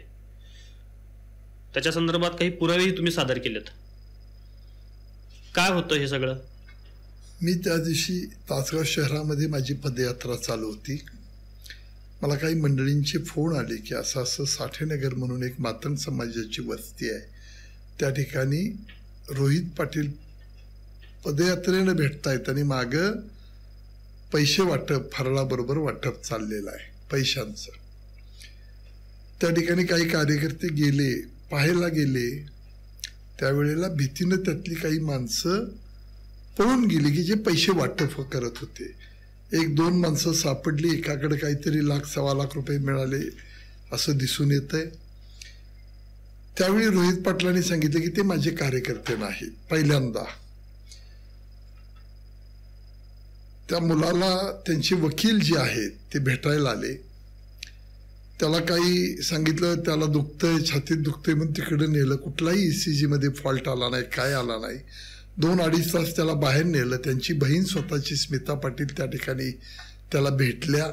त्याच्या संदर्भात काही पुरावेही तुम्ही सादर केलेत. काय होतं हे सगळं? मी त्या दिवशी तासगाव शहरामध्ये माझी पदयात्रा चालू होती. मला काही मंडळींचे फोन आले की असं असं साठेनगर म्हणून एक मातंग समाजाची वस्ती आहे, त्या ठिकाणी रोहित पाटील पदयात्रेनं भेटतायत आणि मागं पैसे वाटप, फराळाबरोबर वाटप चाललेलं आहे पैशांचं. त्या ठिकाणी काही कार्यकर्ते गेले, पाहायला गेले. त्यावेळेला भीतीनं त्यातली काही माणसं पळून गेली की जे पैसे वाटप करत होते. 1-2 माणसं सापडली, एकाकडे काहीतरी ₹1,00,000-1,25,00,000 रुपये मिळाले असं दिसून येतंय. त्यावेळी रोहित पाटलांनी सांगितलं की ते माझे कार्यकर्ते नाहीत. पहिल्यांदा त्या मुलाला त्यांचे वकील जे आहेत ते भेटायला आले. त्याला काही सांगितलं, त्याला दुखतंय, छातीत दुखतंय म्हणून तिकडे नेलं. कुठलाही ECG मध्ये फॉल्ट आला नाही, काय आला नाही. 2-2.5 तास त्याला बाहेर नेलं. त्यांची बहीण स्वतःची स्मिता पाटील त्या ठिकाणी त्याला भेटल्या.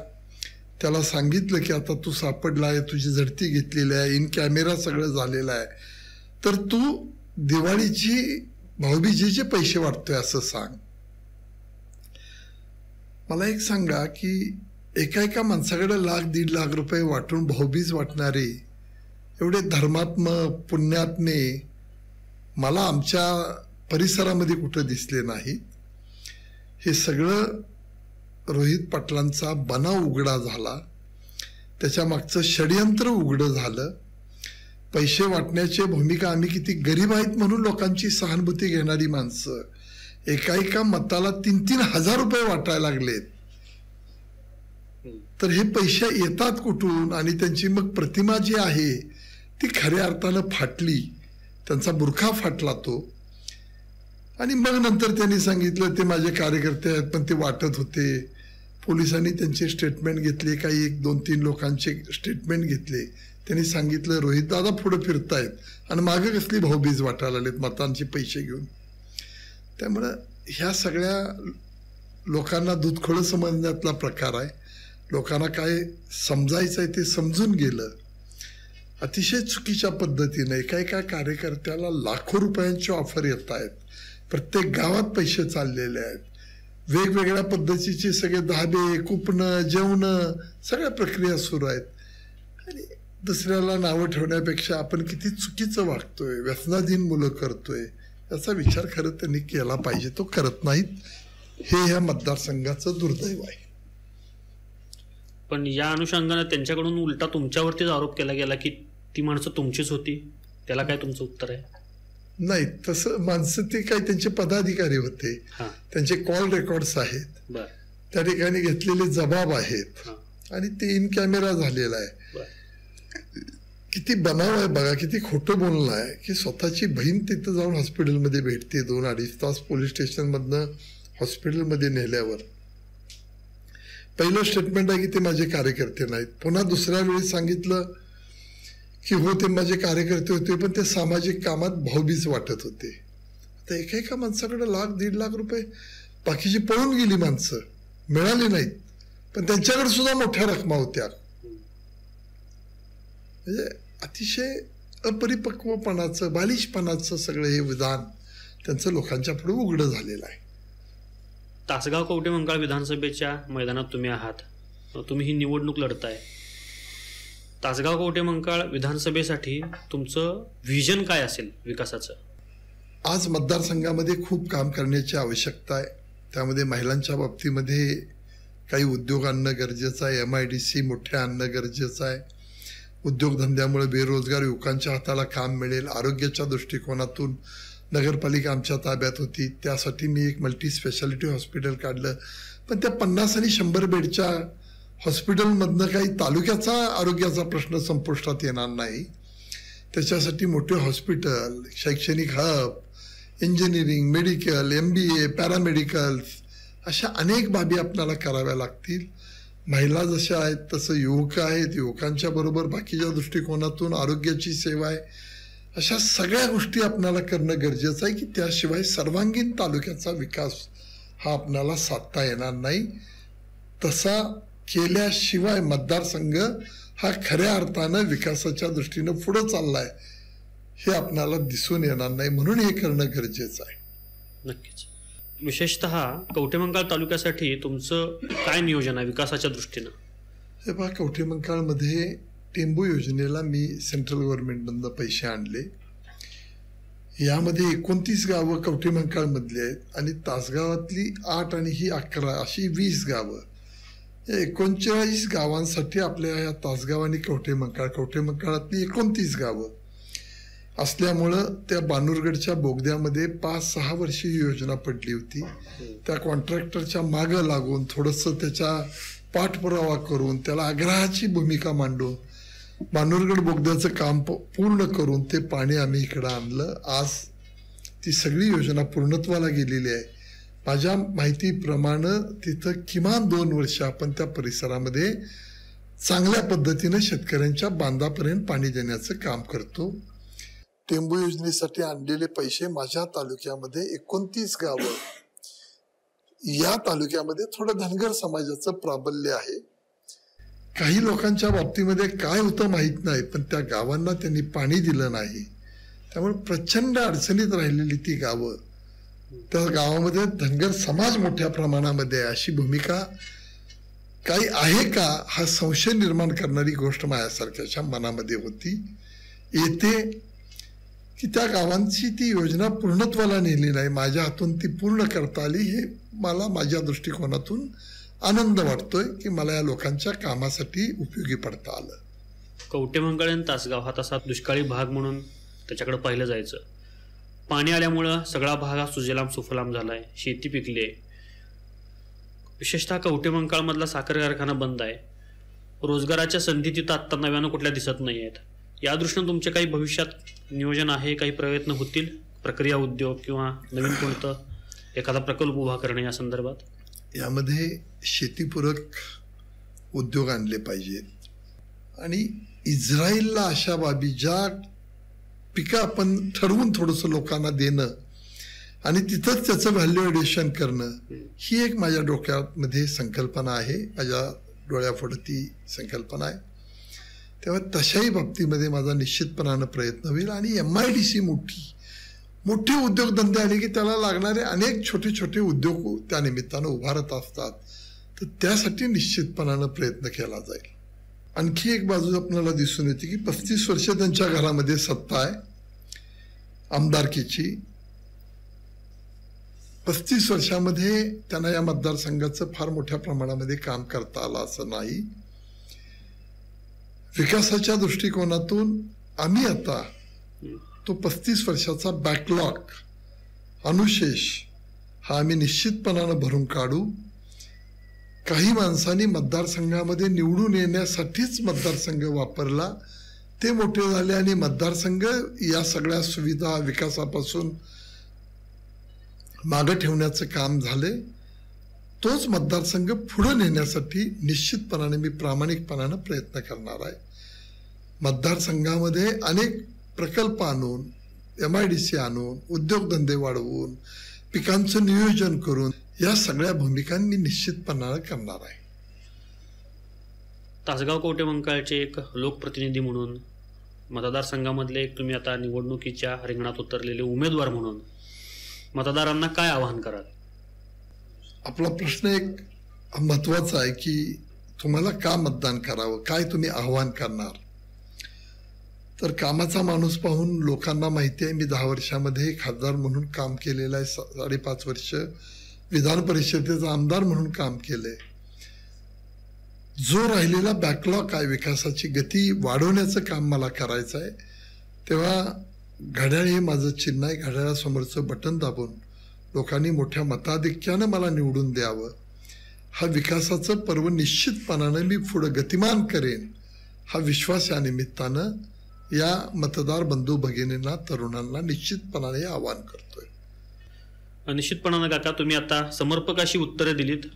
त्याला सांगितलं की आता तू सापडला आहे, तुझी झडती घेतलेली आहे, इन कॅमेरा सगळं झालेलं आहे, तर तू दिवाळीची भाऊबीजेचे पैसे वाटतोय असं सांग. मला एक सांगा की एका माणसाकडे $1,00,000-1,50,000 रुपये वाटून भाऊबीज वाटणारे एवढे धर्मात्म पुण्यात्मे मला आमच्या परिसरामध्ये कुठं दिसले नाहीत. हे सगळं रोहित पाटलांचा बनाव उघडा झाला, त्याच्या मागचं षडयंत्र उघडं झालं. पैसे वाटण्याची भूमिका, आम्ही किती गरीब आहेत म्हणून लोकांची सहानुभूती घेणारी माणसं एका मताला 3-3 हजार रुपये वाटायला लागलेत. तर हे पैसे येतात कुठून? आणि त्यांची मग प्रतिमा जी आहे ती खऱ्या अर्थानं फाटली, त्यांचा बुरखा फाटला तो. आणि मग नंतर त्यांनी सांगितलं ते माझे कार्यकर्ते आहेत पण ते वाटत होते. पोलिसांनी त्यांचे स्टेटमेंट घेतले, काही 1-2-3 लोकांचे स्टेटमेंट घेतले. त्यांनी सांगितलं रोहित दादा पुढे फिरतायत आणि मागे कसली भाऊबीज वाटायला लागलेत मतांचे पैसे घेऊन. त्यामुळं ह्या सगळ्या लोकांना दूधखोळं समजण्यातला प्रकार आहे. लोकांना काय समजायचं आहे ते समजून गेलं. अतिशय चुकीच्या पद्धतीने एका कार्यकर्त्याला लाखो रुपयांची ऑफर येत आहेत. प्रत्येक गावात पैसे चाललेले आहेत. वेगवेगळ्या पद्धतीचे सगळे धाबे, कुपनं, जेवणं, सगळ्या प्रक्रिया सुरू आहेत. आणि दुसऱ्याला नावं ठेवण्यापेक्षा आपण किती चुकीचं वागतोय, व्यसनाधीन मुलं करतोय, याचा विचार खरं त्यांनी केला पाहिजे. तो करत नाहीत. हे ह्या मतदारसंघाचं दुर्दैव आहे. पण या अनुषंगाने त्यांच्याकडून उलटा तुमच्यावरतीच आरोप केला गेला की ती माणसं तुमचीच होती. त्याला काय तुमचं उत्तर आहे? नाही, तसं माणसं ते काय त्यांचे पदाधिकारी होते, त्यांचे कॉल रेकॉर्ड्स आहेत, त्या ठिकाणी घेतलेले जबाब आहेत आणि ते इन कॅमेरा झालेला आहे. किती बनाव आहे बघा, किती खोटं बोलणं आहे की स्वतःची बहीण तिथं जाऊन हॉस्पिटलमध्ये भेटते. 2-2.5 तास पोलीस स्टेशनमधनं हॉस्पिटलमध्ये नेल्यावर पहिलं स्टेटमेंट आहे की ते माझे कार्यकर्ते नाहीत. पुन्हा दुसऱ्या वेळी सांगितलं की हो ते माझे कार्यकर्ते होते पण ते सामाजिक कामात भाऊबीज वाटत होते. आता एका माणसाकडे $1,00,000-1,50,000 रुपये, बाकीची पळून गेली माणसं, मिळाली नाहीत, पण त्यांच्याकडे सुद्धा मोठ्या रकमा होत्या. म्हणजे अतिशय अपरिपक्वपणाचं, बालिशपणाचं सगळं हे विधान त्यांचं लोकांच्या पुढे उघडं झालेलं आहे. तासगाव कवठेमंकाळ विधानसभेच्या मैदानात तुम्ही आहात, तुम्ही ही निवडणूक लढताय. तासगाव कवठेमंकाळ विधानसभेसाठी तुमचं व्हिजन काय असेल विकासाचं? आज मतदारसंघामध्ये खूप काम करण्याची आवश्यकता आहे. त्यामध्ये महिलांच्या बाबतीमध्ये काही उद्योग आणणं गरजेचं आहे. MIDC मोठे आणणं गरजेचं आहे. उद्योगधंद्यामुळे बेरोजगार युवकांच्या हाताला काम मिळेल. आरोग्याच्या दृष्टिकोनातून नगरपालिका आमच्या ताब्यात होती, त्यासाठी मी एक मल्टी स्पेशालिटी हॉस्पिटल काढलं. पण त्या 50 आणि 100 बेडच्या हॉस्पिटलमधनं काही तालुक्याचा आरोग्याचा प्रश्न संपुष्टात येणार नाही. त्याच्यासाठी मोठे हॉस्पिटल, शैक्षणिक हब, इंजिनिअरिंग, मेडिकल, MBA, पॅरामेडिकल्स, अशा अनेक बाबी आपल्याला कराव्या लागतील. महिला जशा आहेत तसं युवक आहेत, युवकांच्या बरोबर बाकीच्या दृष्टिकोनातून आरोग्याची सेवा आहे. अशा सगळ्या गोष्टी आपल्याला करणं गरजेचं आहे की त्याशिवाय सर्वांगीण तालुक्याचा विकास हा आपल्याला साधता येणार नाही. तसा केल्याशिवाय मतदारसंघ हा खऱ्या अर्थानं विकासाच्या दृष्टीनं पुढं चाललाय हे आपल्याला दिसून येणार नाही. म्हणून हे करणं गरजेचं आहे. नक्कीच. विशेषतः कवठेमंकाळ तालुक्यासाठी तुमचं काय नियोजन आहे विकासाच्या दृष्टीनं? हे पहा, कवठेमंकाळमध्ये टेंबू योजनेला मी सेंट्रल गव्हर्नमेंटमधनं पैसे आणले. यामध्ये 29 गावं कवठेमंकाळमधली आहेत आणि तासगावातली 8 आणि ही 11 अशी 20 गावं. या 39 गावांसाठी आपल्या ह्या तासगाव आणि कवठेमंकाळातली 29 गावं असल्यामुळं त्या बानूरगडच्या बोगद्यामध्ये 5-6 वर्षी ही योजना पडली होती. त्या कॉन्ट्रॅक्टरच्या मागं लागून थोडंसं त्याच्या पाठपुरावा करून त्याला आग्रहाची भूमिका मांडून बानूरगड बोगद्याचं काम पूर्ण करून ते पाणी आम्ही इकडं आणलं. आज ती सगळी योजना पूर्णत्वाला गेलेली आहे. माझ्या माहितीप्रमाणे तिथं किमान 2 वर्ष आपण त्या परिसरामध्ये चांगल्या पद्धतीनं शेतकऱ्यांच्या बांधापर्यंत पाणी देण्याचं काम करतो. टेंबू योजनेसाठी आणलेले पैसे माझ्या तालुक्यामध्ये 29 गावं, या तालुक्यामध्ये थोडं धनगर समाजाचं प्राबल्य आहे. काही लोकांच्या बाबतीमध्ये काय होतं माहीत नाही, पण त्या गावांना त्यांनी पाणी दिलं नाही. त्यामुळे प्रचंड अडचणीत राहिलेली ती गावं, त्या गावामध्ये धनगर समाज मोठ्या प्रमाणामध्ये अशी भूमिका काही आहे का हा संशय निर्माण करणारी गोष्ट माझ्यासारख्याच्या मनामध्ये होती. येते की त्या गावांची ती योजना पूर्णत्वाला नेली नाही, माझ्या हातून ती पूर्ण करता आली. हे मला माझ्या दृष्टिकोनातून आनंद वाटतोय की मला या लोकांच्या कामासाठी उपयोगी पडता आलं. कवठेमंकाळ आणि तासगाव हा तसा दुष्काळी भाग म्हणून त्याच्याकडे पाहिलं जायचं. पाणी आल्यामुळं सगळा भाग हा सुजलाम सुफलाम झालाय, शेती पिकली आहे. विशेषतः कवठेमंकाळमधला साखर कारखाना बंद आहे. रोजगाराच्या संधी तिथं आत्ता नव्यानं कुठल्या दिसत नाही आहेत. या दृष्टीनं तुमचे काही भविष्यात नियोजन आहे, काही प्रयत्न होतील, प्रक्रिया उद्योग किंवा नवीन कोणतं एखादा प्रकल्प उभा करणे या संदर्भात? यामध्ये शेतीपूरक उद्योग आणले पाहिजेत आणि इस्रायलला अशा बाबी ज्या पिकं आपण ठरवून थोडंसं लोकांना देणं आणि तिथंच त्याचं व्हॅल्यू ॲडिशन करणं, ही एक माझ्या डोक्यामध्ये संकल्पना आहे, माझ्या डोळ्यापुढं ती संकल्पना आहे. तेव्हा तशाही बाबतीमध्ये माझा निश्चितपणानं प्रयत्न होईल. आणि MIDC मोठे उद्योगधंदे आले की त्याला लागणारे अनेक छोटे छोटे उद्योग त्या निमित्तानं उभारत असतात, तर त्यासाठी निश्चितपणानं प्रयत्न केला जाईल. आणखी एक बाजू आपल्याला दिसून येते की 35 वर्ष त्यांच्या घरामध्ये सत्ता आहे आमदारकीची. 35 वर्षामध्ये त्यांना या मतदारसंघाचं फार मोठ्या प्रमाणामध्ये काम करता आलं असं नाही. विकासाच्या दृष्टिकोनातून आम्ही आता तो 35 वर्षाचा बॅकलॉग अनुशेष हा आम्ही निश्चितपणानं भरून काढू. काही माणसांनी मतदारसंघामध्ये निवडून येण्यासाठीच मतदारसंघ वापरला, ते मोठे झाले आणि मतदारसंघ या सगळ्या सुविधा विकासापासून मागं ठेवण्याचं काम झाले. तोच मतदारसंघ पुढे नेण्यासाठी निश्चितपणाने मी प्रामाणिकपणानं प्रयत्न करणार आहे. मतदारसंघामध्ये अनेक प्रकल्प आणून, MIDC आणून, उद्योगधंदे वाढवून, पिकांचं नियोजन करून या सगळ्या भूमिका मी निश्चितपणानं करणार आहे. तासगाव कवठेमंकाळचे एक लोकप्रतिनिधी म्हणून, मतदारसंघामधले एक तुम्ही आता निवडणुकीच्या रिंगणात उतरलेले उमेदवार म्हणून मतदारांना काय आवाहन कराल? आपला प्रश्न एक महत्वाचा आहे की तुम्हाला का मतदान करावं, काय तुम्ही आव्हान करणार. तर कामाचा माणूस पाहून लोकांना माहिती आहे, मी 10 वर्षामध्ये खासदार म्हणून काम केलेलं आहे, 5.5 वर्ष विधान परिषदेचा आमदार म्हणून काम केलंय. जो राहिलेला बॅकलॉग आहे, विकासाची गती वाढवण्याचं काम मला करायचं आहे. तेव्हा घड्याळ हे माझं चिन्ह आहे. घड्याळासमोरचं बटन दाबून लोकांनी मोठ्या मताधिक्यानं मला निवडून द्यावं. हा विकासाचं पर्व निश्चितपणानं मी पुढं गतिमान करेन, हा विश्वास या निमित्तानं या मतदार बंधू भगिनींना, तरुणांना निश्चितपणाने आवाहन करतोय. निश्चितपणानं काका, तुम्ही आता समर्पक अशी उत्तरं दिलीत.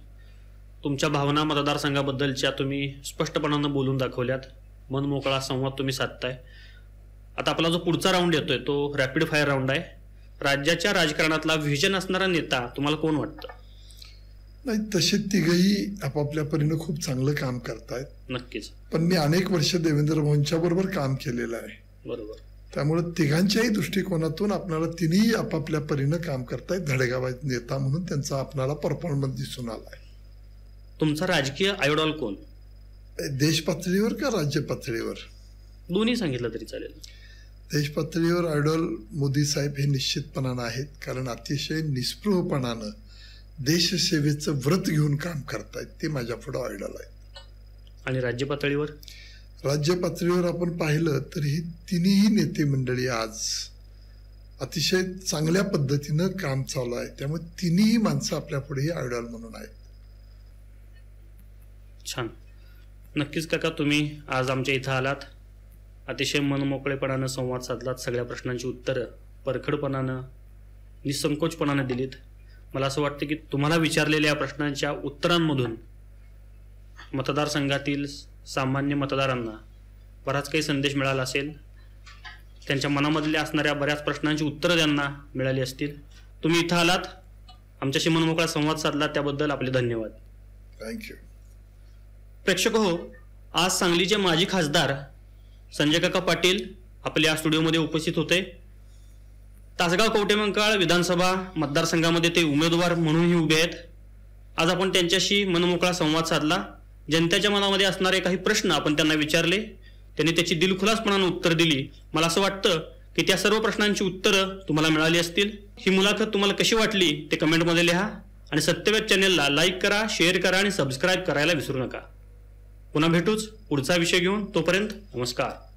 तुमच्या भावना मतदारसंघाबद्दलच्या तुम्ही स्पष्टपणानं बोलून दाखवल्यात. मन मोकळा संवाद तुम्ही साधताय. आता आपला जो पुढचा राऊंड येतोय तो रॅपिड फायर राऊंड आहे. राज्याच्या राजकारणातला व्हिजन असणारा नेता तुम्हाला कोण वाटतं? नाही, तसे तिघही आपापल्या परीनं खूप चांगलं काम करतायत. नक्कीच. पण मी अनेक वर्ष देवेंद्र भाऊंच्या बरोबर काम केलेलं आहे. बरोबर. त्यामुळे तिघांच्याही दृष्टिकोनातून आपल्याला तिन्ही आपापल्या परीनं काम करतायत. धडेगावात नेता म्हणून त्यांचा आपल्याला परफॉर्मन्स दिसून आलाय. तुमचा राजकीय आयडॉल कोण? देश पातळीवर का राज्य पातळीवर? दोन्ही सांगितलं तरी चालेल. देश पातळीवर आयडॉल मोदी साहेब हे निश्चितपणानं आहेत, कारण अतिशय निस्पृहपणानं देशसेवेचं व्रत घेऊन काम करतायत. ते माझ्या पुढं आयडॉल आहेत. आणि राज्य पातळीवर? राज्य पातळीवर आपण पाहिलं तर ही तिन्ही नेते मंडळी आज अतिशय चांगल्या पद्धतीनं काम चालू आहे. त्यामुळे तिन्ही माणसं आपल्या पुढे आयडॉल म्हणून आहेत. छान. नक्कीच काका, तुम्ही आज आमच्या इथं आलात, अतिशय मनमोकळेपणानं संवाद साधलात, सगळ्या प्रश्नांची उत्तरं परखडपणानं निसंकोचपणानं दिलीत. मला असं वाटतं की तुम्हाला विचारलेल्या प्रश्नांच्या उत्तरांमधून मतदारसंघातील सामान्य मतदारांना बराच काही संदेश मिळाला असेल. त्यांच्या मनामधल्या असणाऱ्या बऱ्याच प्रश्नांची उत्तरं त्यांना मिळाली असतील. तुम्ही इथं आलात, आमच्याशी मनमोकळा संवाद साधला, त्याबद्दल आपले धन्यवाद. थँक्यू. प्रेक्षक हो, आज सांगलीचे माजी खासदार संजय काका पाटील आपल्या स्टुडिओमध्ये उपस्थित होते. तासगाव कवठेमंकाळ विधानसभा मतदारसंघामध्ये ते उमेदवार म्हणूनही उभे आहेत. आज आपण त्यांच्याशी मनमोकळा संवाद साधला. जनतेच्या मनामध्ये असणारे काही प्रश्न आपण त्यांना विचारले, त्यांनी त्याची दिलखुलासपणानं उत्तर दिली. मला असं वाटतं की त्या सर्व प्रश्नांची उत्तरं तुम्हाला मिळाली असतील. ही मुलाखत तुम्हाला कशी वाटली ते कमेंटमध्ये लिहा आणि सत्यवेद चॅनेलला लाईक करा, शेअर करा आणि सबस्क्राईब करायला विसरू नका. पुन्हा भेटूच पुढचा विषय घेऊन. तोपर्यंत नमस्कार.